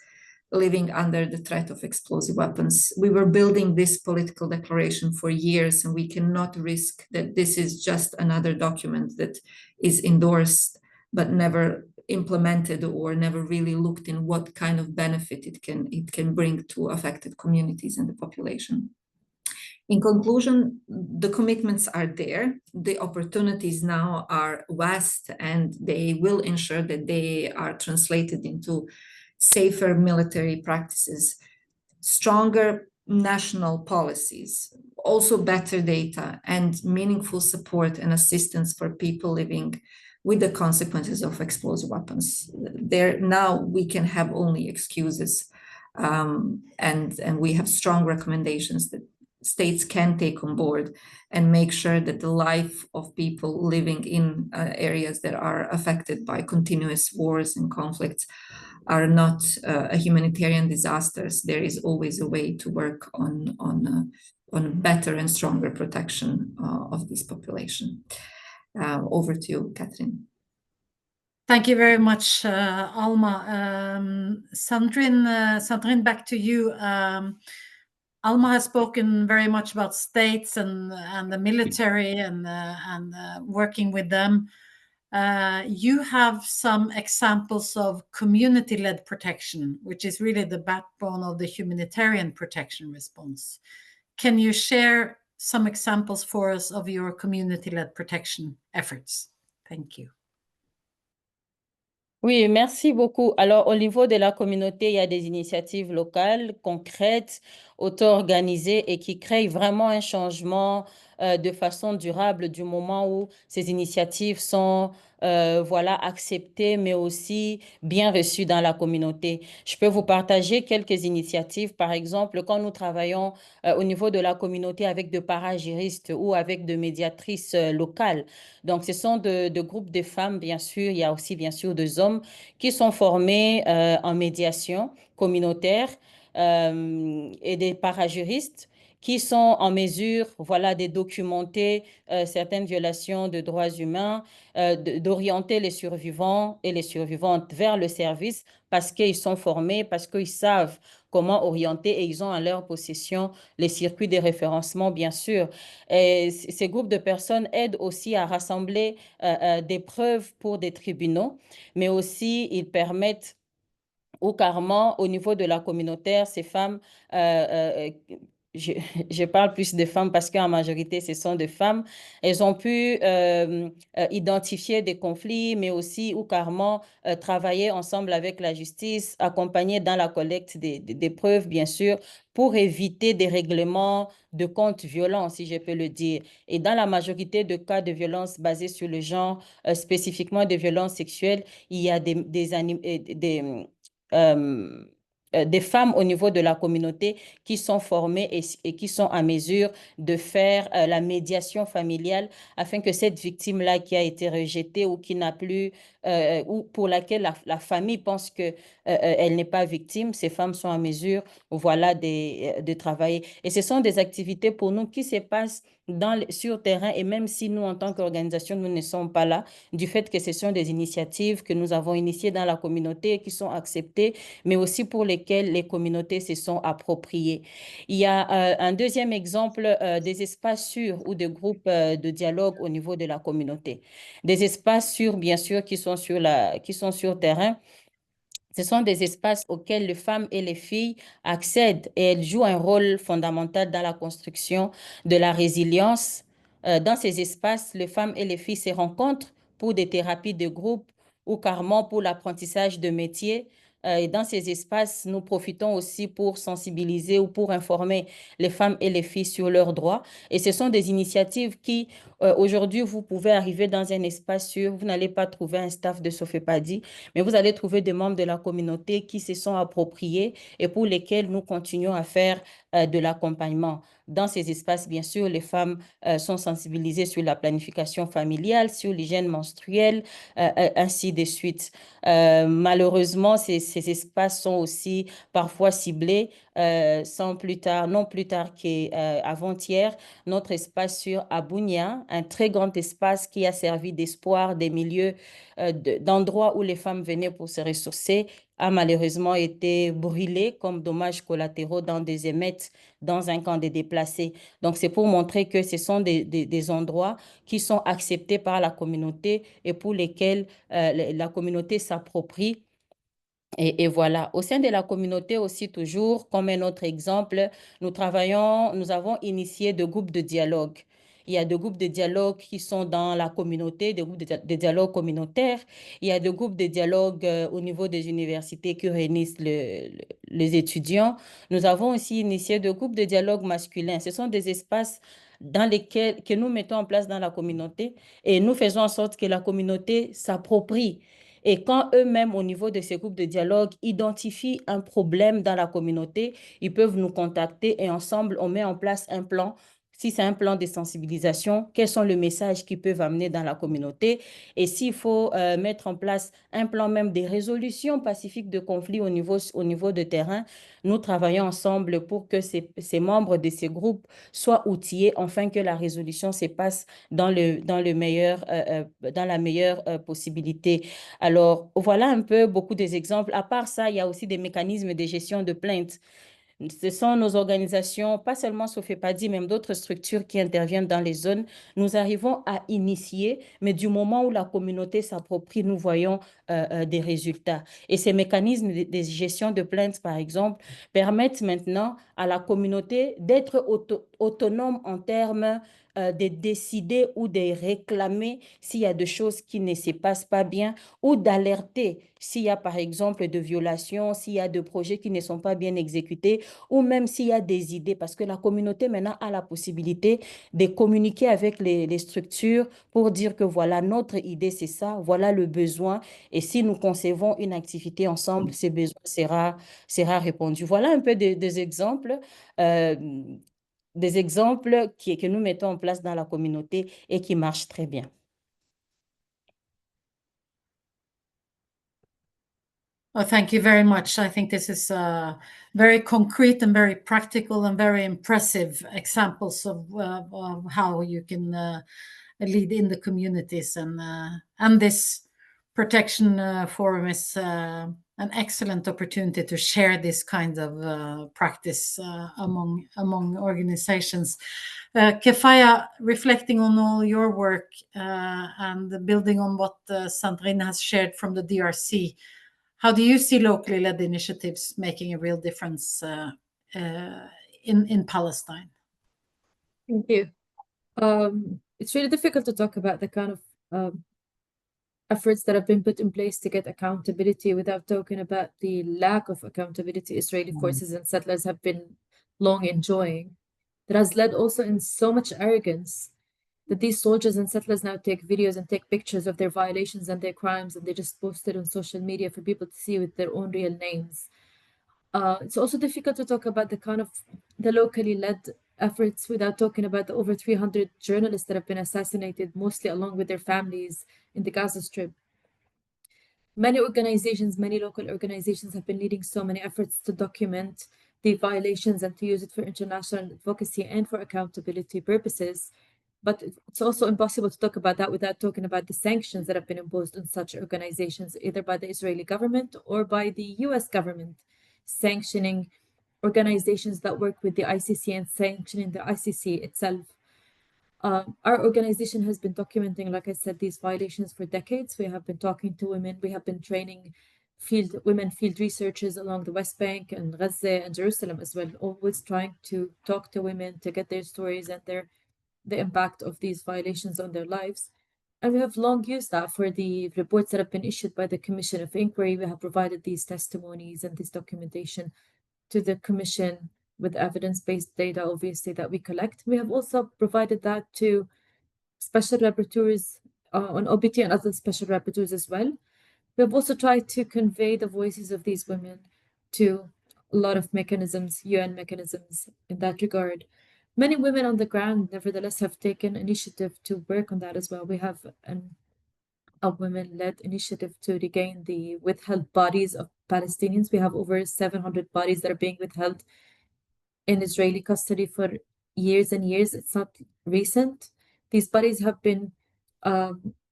living under the threat of explosive weapons. We were building this political declaration for years, and we cannot risk that this is just another document that is endorsed but never implemented or never really looked in what kind of benefit it can bring to affected communities and the population. In conclusion, the commitments are there. The opportunities now are vast, and they will ensure that they are translated into safer military practices, stronger national policies, also better data, and meaningful support and assistance for people living with the consequences of explosive weapons. There now we can have only excuses, and we have strong recommendations that states can take on board and make sure that the life of people living in areas that are affected by continuous wars and conflicts are not a humanitarian disasters. There is always a way to work on better and stronger protection of this population. Over to you, Catherine. Thank you very much, Alma. Sandrine, back to you. Alma has spoken very much about states and the military and working with them. You have some examples of community-led protection, which is really the backbone of the humanitarian protection response. Can you share some examples for us of your community-led protection efforts? Thank you. Oui, merci beaucoup. Alors, au niveau de la communauté, il y a des initiatives locales, concrètes, auto-organisées et qui créent vraiment un changement de façon durable du moment où ces initiatives sont voilà, acceptées, mais aussi bien reçues dans la communauté. Je peux vous partager quelques initiatives. Par exemple, quand nous travaillons au niveau de la communauté avec de parajuristes ou avec de médiatrices locales. Donc, ce sont de groupes de femmes, bien sûr. Il y a aussi, bien sûr, des hommes qui sont formés en médiation communautaire et des parajuristes qui sont en mesure, voilà, de documenter certaines violations de droits humains, d'orienter les survivants et les survivantes vers le service parce qu'ils sont formés, parce qu'ils savent comment orienter et ils ont en leur possession les circuits de référencement, bien sûr. Et ces groupes de personnes aident aussi à rassembler des preuves pour des tribunaux, mais aussi ils permettent carrément, au niveau de la communautaire, ces femmes, je parle plus des femmes parce qu'en majorité, ce sont des femmes, elles ont pu identifier des conflits, mais aussi ou carrément travailler ensemble avec la justice, accompagner dans la collecte des preuves, bien sûr, pour éviter des règlements de comptes violents, si je peux le dire. Et dans la majorité de cas de violences basées sur le genre, spécifiquement de violences sexuelles, il y a des femmes au niveau de la communauté qui sont formées et qui sont à mesure de faire la médiation familiale afin que cette victime-là qui a été rejetée ou qui n'a plus, ou pour laquelle la famille pense que elle n'est pas victime, ces femmes sont à mesure, voilà, de travailler. Et ce sont des activités pour nous qui se passent sur terrain, et même si nous, en tant qu'organisation, nous ne sommes pas là, du fait que ce sont des initiatives que nous avons initiées dans la communauté et qui sont acceptées, mais aussi pour lesquelles les communautés se sont appropriées. Il y a un deuxième exemple des espaces sûrs ou des groupes de dialogue au niveau de la communauté. Des espaces sûrs, bien sûr, qui sont sur terrain. Ce sont des espaces auxquels les femmes et les filles accèdent et elles jouent un rôle fondamental dans la construction de la résilience. Dans ces espaces, les femmes et les filles se rencontrent pour des thérapies de groupe ou carrément pour l'apprentissage de métiers. Et dans ces espaces, nous profitons aussi pour sensibiliser ou pour informer les femmes et les filles sur leurs droits. Et ce sont des initiatives qui, aujourd'hui, vous pouvez arriver dans un espace sûr, vous n'allez pas trouver un staff de Sofepadi, mais vous allez trouver des membres de la communauté qui se sont appropriés et pour lesquels nous continuons à faire de l'accompagnement. Dans ces espaces, bien sûr, les femmes sont sensibilisées sur la planification familiale, sur l'hygiène menstruelle, ainsi de suite. Malheureusement, ces espaces sont aussi parfois ciblés, non plus tard qu'avant-hier, notre espace sur Abounia, un très grand espace qui a servi d'espoir des milieux, d'endroits où les femmes venaient pour se ressourcer, a malheureusement été brûlé comme dommages collatéraux dans des émeutes dans un camp des déplacés. Donc, c'est pour montrer que ce sont des endroits qui sont acceptés par la communauté et pour lesquels la communauté s'approprie. Et voilà, au sein de la communauté aussi, toujours, comme un autre exemple, nous avons initié des groupes de dialogue. Il y a des groupes de dialogue qui sont dans la communauté, des groupes de dialogue communautaires. Il y a des groupes de dialogue au niveau des universités qui réunissent les étudiants. Nous avons aussi initié des groupes de dialogue masculins. Ce sont des espaces dans lesquels que nous mettons en place dans la communauté et nous faisons en sorte que la communauté s'approprie. Et quand eux-mêmes, au niveau de ces groupes de dialogue, identifient un problème dans la communauté, ils peuvent nous contacter et ensemble, on met en place un plan. Si c'est un plan de sensibilisation, quels sont les messages qu'ils peuvent amener dans la communauté? Et s'il faut mettre en place un plan même de résolution pacifique de conflits au niveau de terrain, nous travaillons ensemble pour que ces membres de ces groupes soient outillés afin que la résolution se passe dans la meilleure possibilité. Alors, voilà un peu beaucoup des exemples. À part ça, il y a aussi des mécanismes de gestion de plaintes. Ce sont nos organisations, pas seulement Sofepadi, même d'autres structures qui interviennent dans les zones. Nous arrivons à initier, mais du moment où la communauté s'approprie, nous voyons des résultats. Et ces mécanismes de gestion de plaintes, par exemple, permettent maintenant à la communauté d'être autonome en termes de décider ou de réclamer s'il y a des choses qui ne se passent pas bien ou d'alerter s'il y a, par exemple, de violations, s'il y a de projets qui ne sont pas bien exécutés ou même s'il y a des idées, parce que la communauté maintenant a la possibilité de communiquer avec les structures pour dire que voilà, notre idée, c'est ça, voilà le besoin, et si nous concevons une activité ensemble, ces besoins sera répondu. Voilà un peu des exemples. Euh, des exemples que nous mettons en place dans la communauté et qui marchent très bien. Oh, thank you very much. I think this is very concrete and very practical and very impressive examples of how you can lead in the communities. And this protection forum is an excellent opportunity to share this kind of practice among organizations. Kefaya, reflecting on all your work and building on what Sandrine has shared from the DRC, how do you see locally led initiatives making a real difference in Palestine? Thank you. It's really difficult to talk about the kind of efforts that have been put in place to get accountability without talking about the lack of accountability Israeli forces and settlers have been long enjoying. That has led also in so much arrogance that these soldiers and settlers now take videos and take pictures of their violations and their crimes, and they just post it on social media for people to see with their own real names. It's also difficult to talk about the locally led efforts without talking about the over 300 journalists that have been assassinated, mostly along with their families in the Gaza Strip. Many local organizations have been leading so many efforts to document the violations and to use it for international advocacy and for accountability purposes. But it's also impossible to talk about that without talking about the sanctions that have been imposed on such organizations, either by the Israeli government or by the US government, sanctioning organizations that work with the ICC and sanctioning the ICC itself. Our organization has been documenting, like I said, these violations for decades. We have been talking to women. We have been training women field researchers along the West Bank and Gaza and Jerusalem as well, always trying to talk to women to get their stories and the impact of these violations on their lives. And we have long used that for the reports that have been issued by the Commission of Inquiry. We have provided these testimonies and this documentation to the Commission with evidence-based data, obviously, that we collect. We have also provided that to special rapporteurs on OBT and other special rapporteurs as well. We have also tried to convey the voices of these women to a lot of mechanisms, UN mechanisms in that regard. Many women on the ground, nevertheless, have taken initiative to work on that as well. We have a women-led initiative to regain the withheld bodies of Palestinians. We have over 700 bodies that are being withheld in Israeli custody for years and years. It's not recent. These bodies have been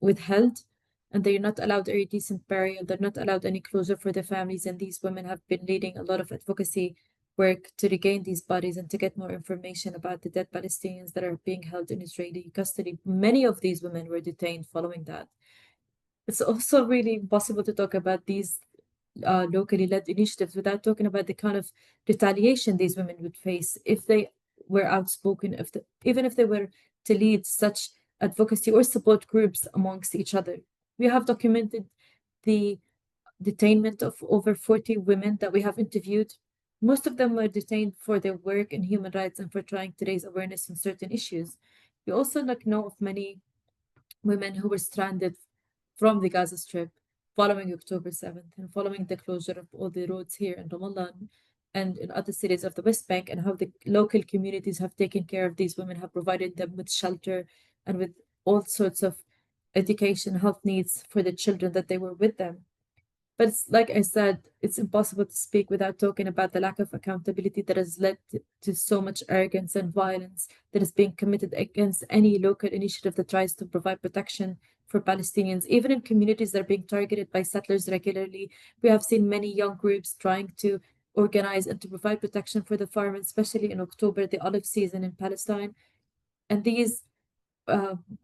withheld, and they're not allowed a decent burial. They're not allowed any closure for their families, and these women have been leading a lot of advocacy work to regain these bodies and to get more information about the dead Palestinians that are being held in Israeli custody. Many of these women were detained following that. It's also really impossible to talk about these locally led initiatives without talking about the kind of retaliation these women would face if they were outspoken, even if they were to lead such advocacy or support groups amongst each other. We have documented the detainment of over 40 women that we have interviewed. Most of them were detained for their work in human rights and for trying to raise awareness on certain issues. We also know of many women who were stranded from the Gaza Strip following October 7th and following the closure of all the roads here in Ramallah and in other cities of the West Bank, and how the local communities have taken care of these women, have provided them with shelter and with all sorts of education, health needs for the children that they were with them. But it's, like I said, it's impossible to speak without talking about the lack of accountability that has led to so much arrogance and violence that is being committed against any local initiative that tries to provide protection for Palestinians. Even in communities that are being targeted by settlers regularly, we have seen many young groups trying to organize and to provide protection for the farmers, especially in October, the olive season in Palestine. And these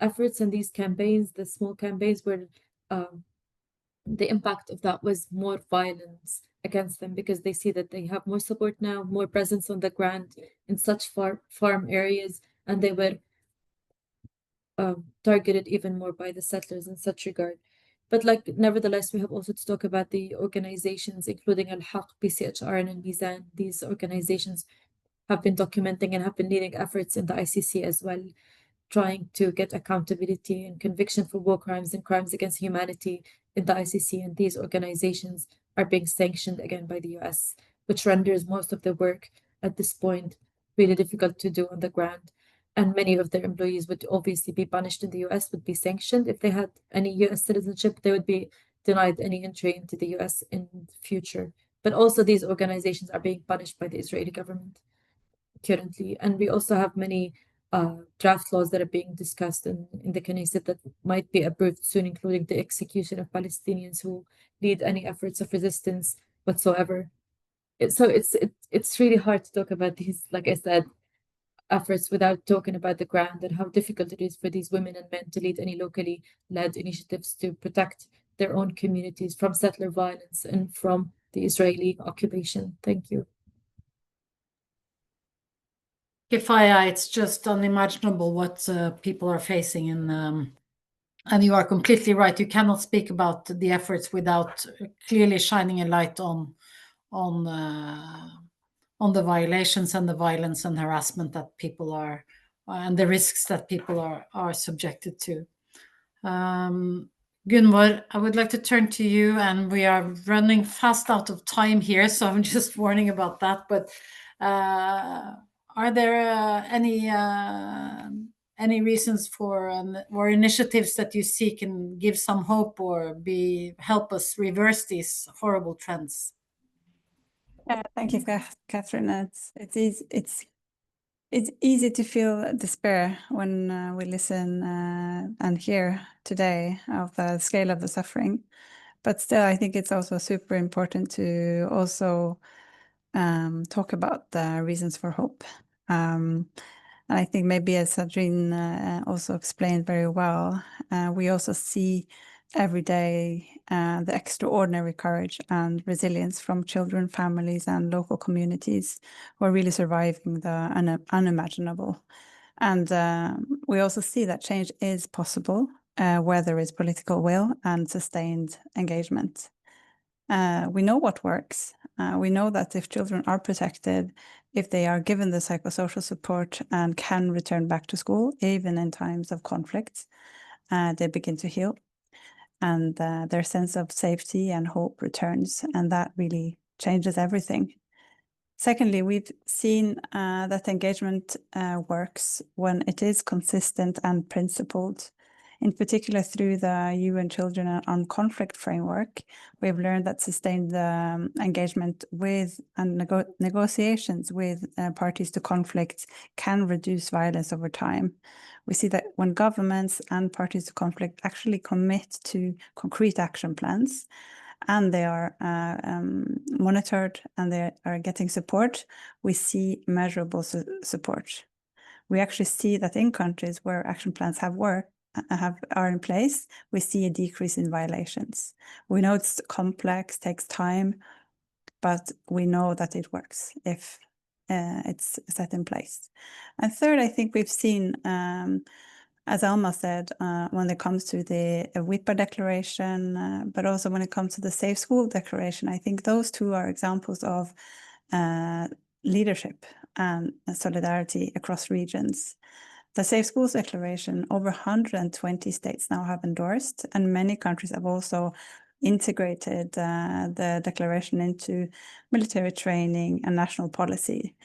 efforts and these campaigns, the small campaigns, were the impact of that was more violence against them, because they see that they have more support now, more presence on the ground in such farm areas, and they were targeted even more by the settlers in such regard. But nevertheless, we have also to talk about the organizations, including Al-Haq, PCHR, and Mizan. These organizations have been documenting and have been leading efforts in the ICC as well, trying to get accountability and conviction for war crimes and crimes against humanity in the ICC. And these organizations are being sanctioned again by the US, which renders most of the work at this point really difficult to do on the ground. And many of their employees would obviously be punished in the US, would be sanctioned. If they had any US citizenship, they would be denied any entry into the US in the future. But also these organizations are being punished by the Israeli government currently. And we also have many draft laws that are being discussed in the Knesset that might be approved soon, including the execution of Palestinians who lead any efforts of resistance whatsoever. So it's really hard to talk about these, like I said, efforts without talking about the ground and how difficult it is for these women and men to lead any locally led initiatives to protect their own communities from settler violence and from the Israeli occupation. Thank you. Kifaya, it's just unimaginable what people are facing, and you are completely right. You cannot speak about the efforts without clearly shining a light on the violations and the violence and harassment that people are, and the risks that people are subjected to. Gunvor, I would like to turn to you, and we are running fast out of time here, so I'm just warning about that. But are there any reasons for or initiatives that you see can give some hope or help us reverse these horrible trends? Thank you, Catherine. It's easy to feel despair when we listen and hear today of the scale of the suffering. But still, I think it's also super important to also talk about the reasons for hope. And I think maybe as Adrien also explained very well, we also see every day the extraordinary courage and resilience from children, families, and local communities who are really surviving the unimaginable. And we also see that change is possible where there is political will and sustained engagement. We know what works. We know that if children are protected, if they are given the psychosocial support and can return back to school, even in times of conflict, they begin to heal. And their sense of safety and hope returns, and that really changes everything. Secondly, we've seen that engagement works when it is consistent and principled. In particular, through the UN Children on Conflict framework, we've learned that sustained engagement with and negotiations with parties to conflict can reduce violence over time. We see that when governments and parties to conflict actually commit to concrete action plans, and they are monitored and they are getting support, we see measurable support. We actually see that in countries where action plans are in place, we see a decrease in violations. We know it's complex, takes time, but we know that it works if it's set in place. And third, I think we've seen, as Alma said, when it comes to the WIPA declaration, but also when it comes to the Safe School declaration, I think those two are examples of leadership and solidarity across regions. The Safe Schools Declaration, over 120 states now have endorsed, and many countries have also integrated the declaration into military training and national policy.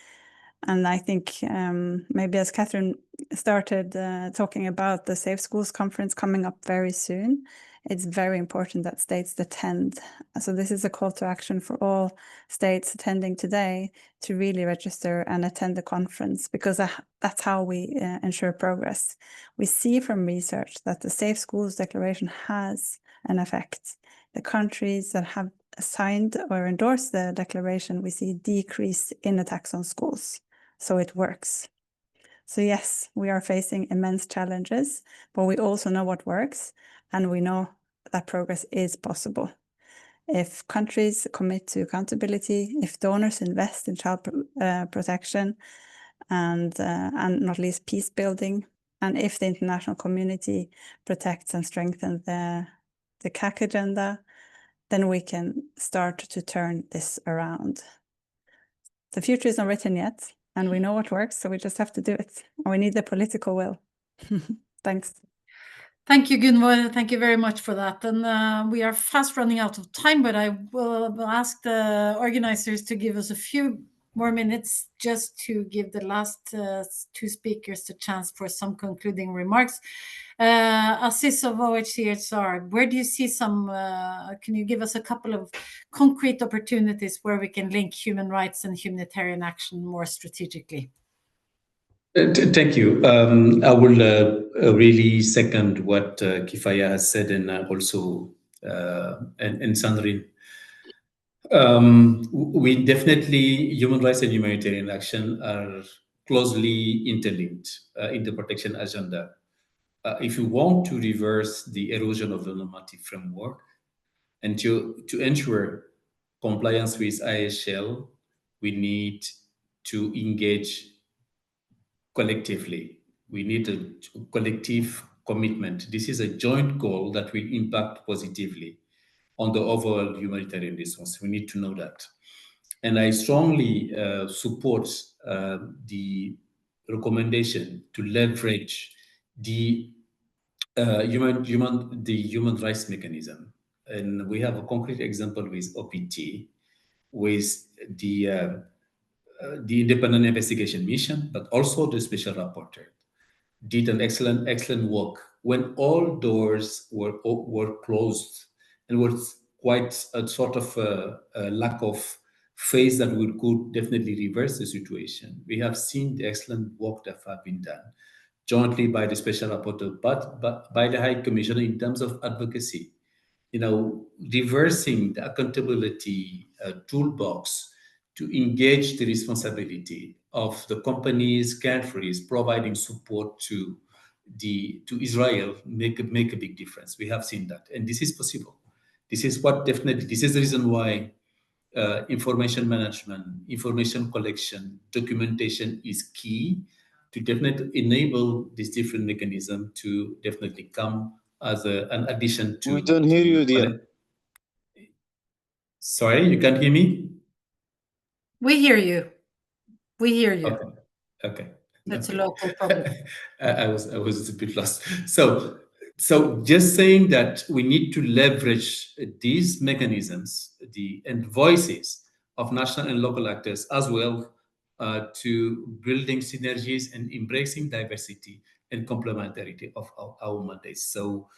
And I think maybe as Catherine started talking about the Safe Schools Conference coming up very soon, it's very important that states attend. So this is a call to action for all states attending today to really register and attend the conference, because that's how we ensure progress. We see from research that the Safe Schools Declaration has an effect. The countries that have signed or endorsed the declaration, we see a decrease in attacks on schools. So it works. So yes, we are facing immense challenges, but we also know what works, and we know that progress is possible. If countries commit to accountability, if donors invest in child protection, and not least peace building, and if the international community protects and strengthens the CAC agenda, then we can start to turn this around. The future is not written yet, and we know what works, so we just have to do it. And we need the political will. Thanks. Thank you, Gunvor. Thank you very much for that. And we are fast running out of time, but I will ask the organizers to give us a few more minutes just to give the last two speakers a chance for some concluding remarks. Aziz of OHCHR, where do you see some, can you give us a couple of concrete opportunities where we can link human rights and humanitarian action more strategically? Thank you. I will really second what Kifaya has said, and also and Sandrine. We definitely, human rights and humanitarian action are closely interlinked in the protection agenda. If you want to reverse the erosion of the normative framework and to ensure compliance with IHL, we need to engage collectively. We need a collective commitment. This is a joint goal that will impact positively on the overall humanitarian response. We need to know that. And I strongly support the recommendation to leverage the the human rights mechanism. And we have a concrete example with OPT, with the independent investigation mission, but also the special rapporteur did an excellent work when all doors were closed and was quite a sort of a lack of faith that we could definitely reverse the situation. We have seen the excellent work that have been done jointly by the special rapporteur, but by the High Commissioner in terms of advocacy. Reversing the accountability toolbox to engage the responsibility of the companies, countries providing support to Israel make a big difference. We have seen that, and this is possible. This is the reason why information management, information collection, documentation is key to definitely enable this different mechanism to definitely come as an addition to. We don't hear you, dear. Sorry, you can't hear me? We hear you. We hear you. Okay. That's a local problem. I was a bit lost. So just saying that we need to leverage these mechanisms, and voices of national and local actors as well, to building synergies and embracing diversity and complementarity of our mandates. So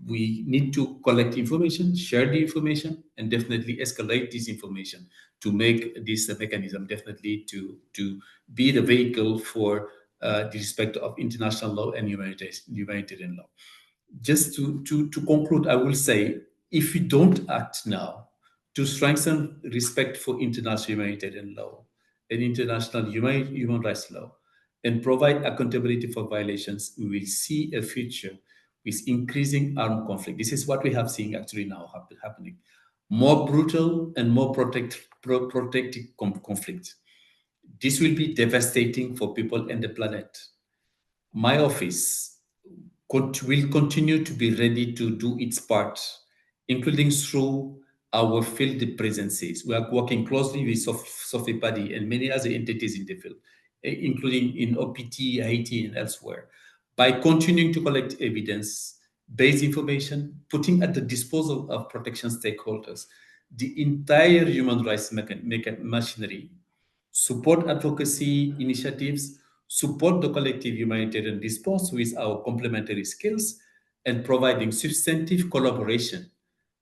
we need to collect information, share the information, and definitely escalate this information to make this mechanism definitely to be the vehicle for the respect of international law and humanitarian law. Just to conclude, I will say, if we don't act now to strengthen respect for international humanitarian law and international human rights law and provide accountability for violations, we will see a future with increasing armed conflict. This is what we have seen actually now happening. More brutal and more protective conflict. This will be devastating for people and the planet. My office will continue to be ready to do its part, including through our field presences. We are working closely with Sophie Paddy and many other entities in the field, including in OPT, Haiti, and elsewhere, by continuing to collect evidence-based information, putting at the disposal of protection stakeholders the entire human rights machinery, support advocacy initiatives, support the collective humanitarian response with our complementary skills, and providing substantive collaboration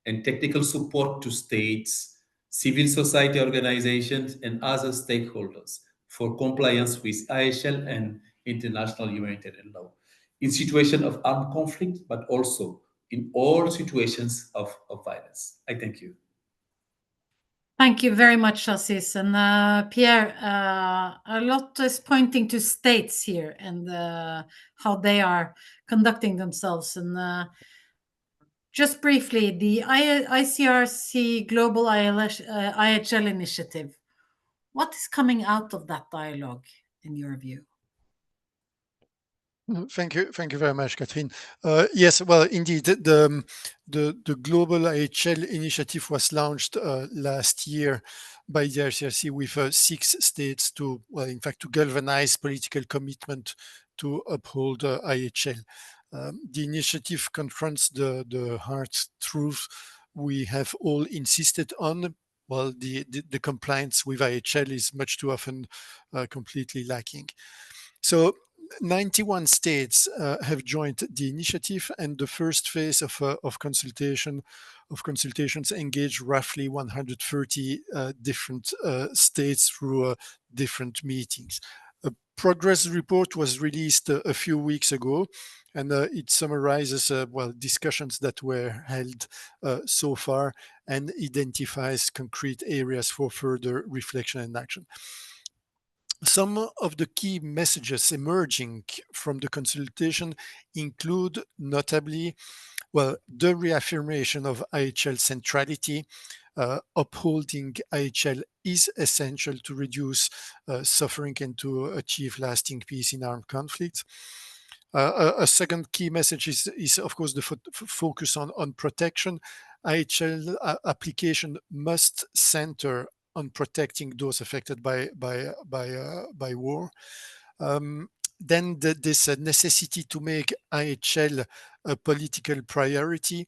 and technical support to states, civil society organizations, and other stakeholders for compliance with IHL and international humanitarian law in situations of armed conflict, but also in all situations of violence. I thank you. Thank you very much, Assis. And Pierre, a lot is pointing to states here and how they are conducting themselves. And just briefly, the ICRC Global IHL initiative, what is coming out of that dialogue, in your view? Thank you very much, Catherine. Yes, well, indeed, the Global IHL initiative was launched last year by the ICRC with 6 states to galvanize political commitment to uphold IHL. The initiative confronts the hard truth we have all insisted on. Well, the compliance with IHL is much too often completely lacking. So 91 states have joined the initiative, and the first phase of consultations engaged roughly 130 different states through different meetings. A progress report was released a few weeks ago, and it summarizes discussions that were held so far and identifies concrete areas for further reflection and action. Some of the key messages emerging from the consultation include, notably, the reaffirmation of IHL centrality. Upholding IHL is essential to reduce suffering and to achieve lasting peace in armed conflicts. A second key message is of course, the focus on protection. IHL application must center on protecting those affected by war. then this necessity to make IHL a political priority.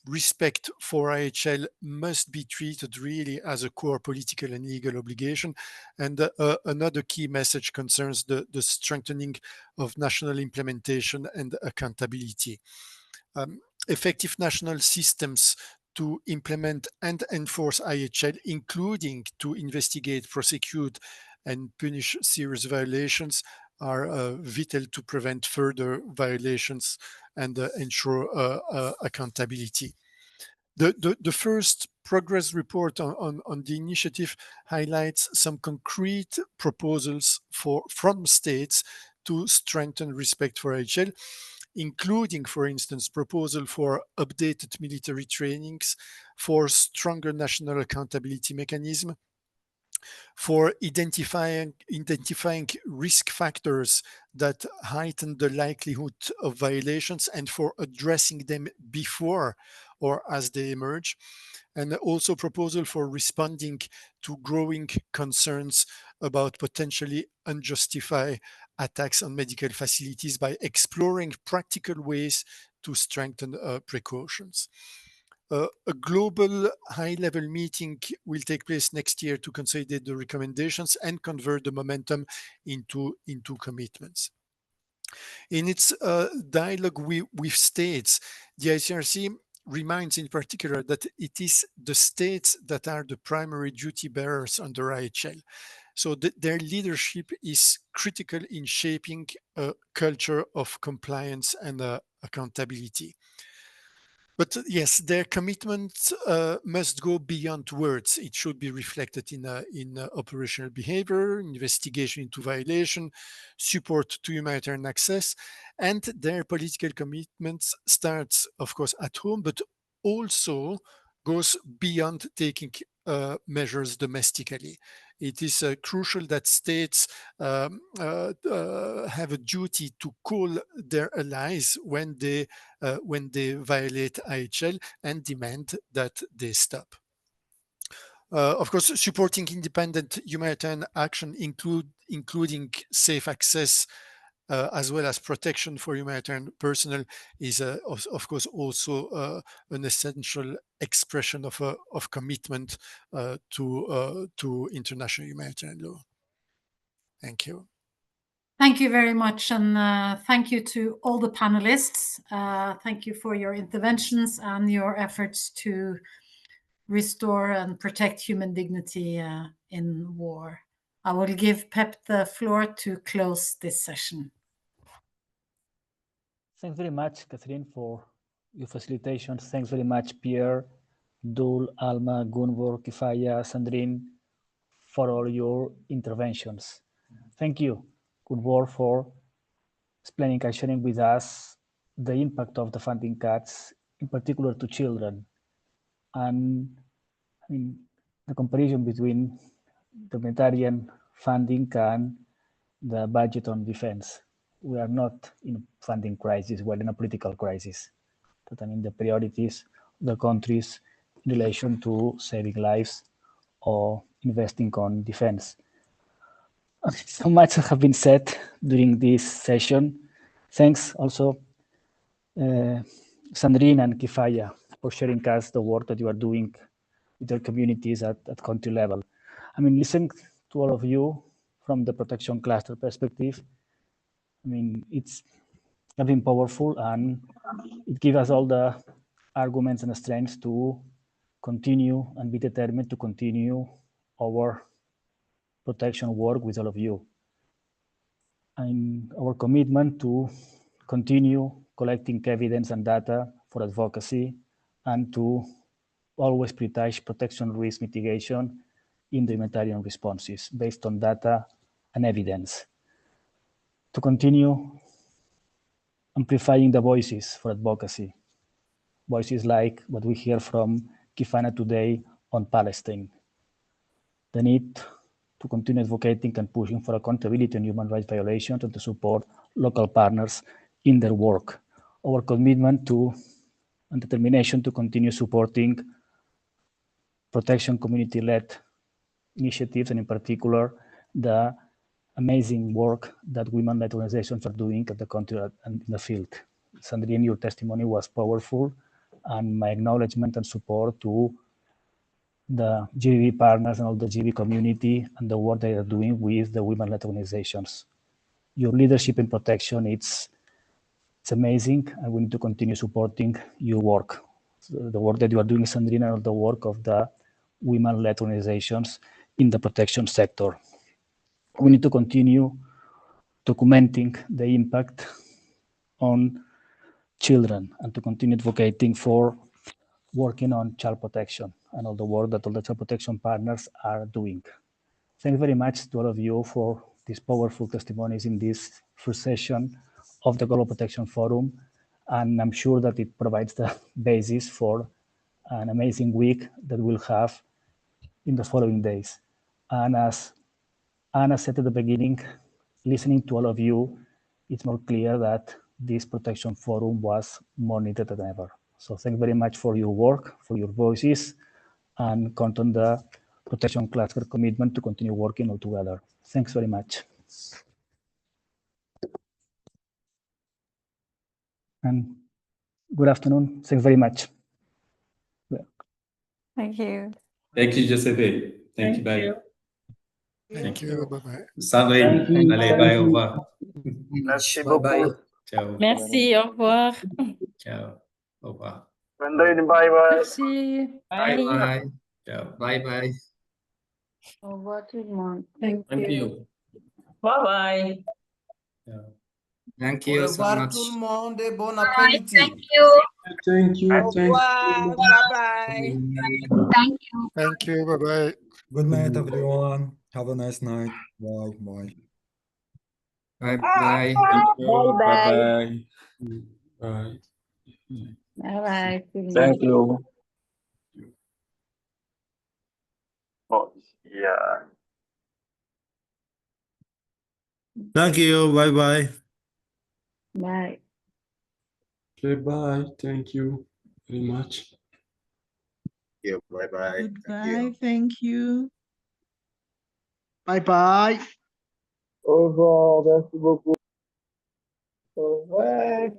Respect for IHL must be treated really as a core political and legal obligation. And another key message concerns the strengthening of national implementation and accountability. Effective national systems to implement and enforce IHL, including to investigate, prosecute, and punish serious violations, are vital to prevent further violations and ensure accountability. The first progress report on the initiative highlights some concrete proposals from states to strengthen respect for IHL, including, for instance, proposal for updated military trainings, for stronger national accountability mechanism, for identifying risk factors that heighten the likelihood of violations and for addressing them before or as they emerge, and also proposal for responding to growing concerns about potentially unjustified attacks on medical facilities by exploring practical ways to strengthen precautions. A global high-level meeting will take place next year to consolidate the recommendations and convert the momentum into commitments. In its dialogue with states, the ICRC reminds in particular that it is the states that are the primary duty bearers under IHL. So their leadership is critical in shaping a culture of compliance and accountability. But yes, their commitment must go beyond words. It should be reflected in operational behavior, investigation into violation, support to humanitarian access, and their political commitments starts, of course, at home, but also goes beyond taking measures domestically. It is crucial that states have a duty to call their allies when they violate IHL and demand that they stop. Of course, supporting independent humanitarian action, including safe access as well as protection for humanitarian personnel, is of course also an essential expression of commitment to international humanitarian law. Thank you. Thank you very much, and thank you to all the panelists. Thank you for your interventions and your efforts to restore and protect human dignity in war. I will give Pep the floor to close this session. Thanks very much, Catherine, for your facilitation. Thanks very much, Pierre, Dul, Alma, Gunvor, Kifaya, Sandrine, for all your interventions. Thank you, Gunvor, for explaining and sharing with us the impact of the funding cuts, in particular to children, and I mean, the comparison between the humanitarian funding and the budget on defense. We are not in a funding crisis, we're in a political crisis. That I mean, the priorities of the countries in relation to saving lives or investing on defense. So much have been said during this session. Thanks also, Sandrine and Kifaya, for sharing us the work that you are doing with your communities at country level. I mean, listening to all of you from the protection cluster perspective, I mean, it's been powerful and it gives us all the arguments and the strengths to continue and be determined to continue our protection work with all of you. And our commitment to continue collecting evidence and data for advocacy and to always prioritize protection risk mitigation in the humanitarian responses based on data and evidence. To continue amplifying the voices for advocacy, voices like what we hear from Kifana today on Palestine. The need to continue advocating and pushing for accountability on human rights violations and to support local partners in their work. Our commitment to and determination to continue supporting protection community-led initiatives, and in particular, the amazing work that women-led organizations are doing at the country and in the field. Sandrine, your testimony was powerful, and my acknowledgement and support to the GBV partners and all the GBV community and the work they are doing with the women-led organizations. Your leadership in protection, it's amazing, and we need to continue supporting your work. So the work that you are doing, Sandrine, and the work of the women-led organizations in the protection sector. We need to continue documenting the impact on children and to continue advocating for working on child protection and all the work that all the child protection partners are doing. Thanks very much to all of you for these powerful testimonies in this first session of the Global Protection Forum. And I'm sure that it provides the basis for an amazing week that we'll have in the following days. And as Anna said at the beginning, listening to all of you, it's more clear that this protection forum was more needed than ever. So thanks very much for your work, for your voices, and count on the protection cluster commitment to continue working all together. Thanks very much. And good afternoon. Thanks very much. Thank you. Thank you, Giuseppe. Thank you, bye. Thank you. Bye-bye. Sandrine, allez, bye, au revoir. Merci beaucoup. Ciao. Merci, au revoir. Ciao. Au revoir. Sandrine, bye bye. Merci. Bye. Bye. Ciao. Bye bye. Au revoir tout le monde. Thank you. Bye bye. Ciao. Thank Au you so revoir much. tout le monde et bon Bye. après-midi. Thank you. Thank you. Au Thank revoir. you. Bye bye. Thank you. Thank you. Bye-bye. Good night, everyone. Have a nice night. Bye. Bye. Bye bye. Thank you. Bye-bye. Bye-bye. Bye. Bye bye tout le monde. Thank you. Oh, yeah. Thank you. Bye bye. Bye. Okay, bye. Thank you very much. Yeah, bye bye. Goodbye. Thank you. Bye bye. Au revoir. Merci beaucoup. Au revoir.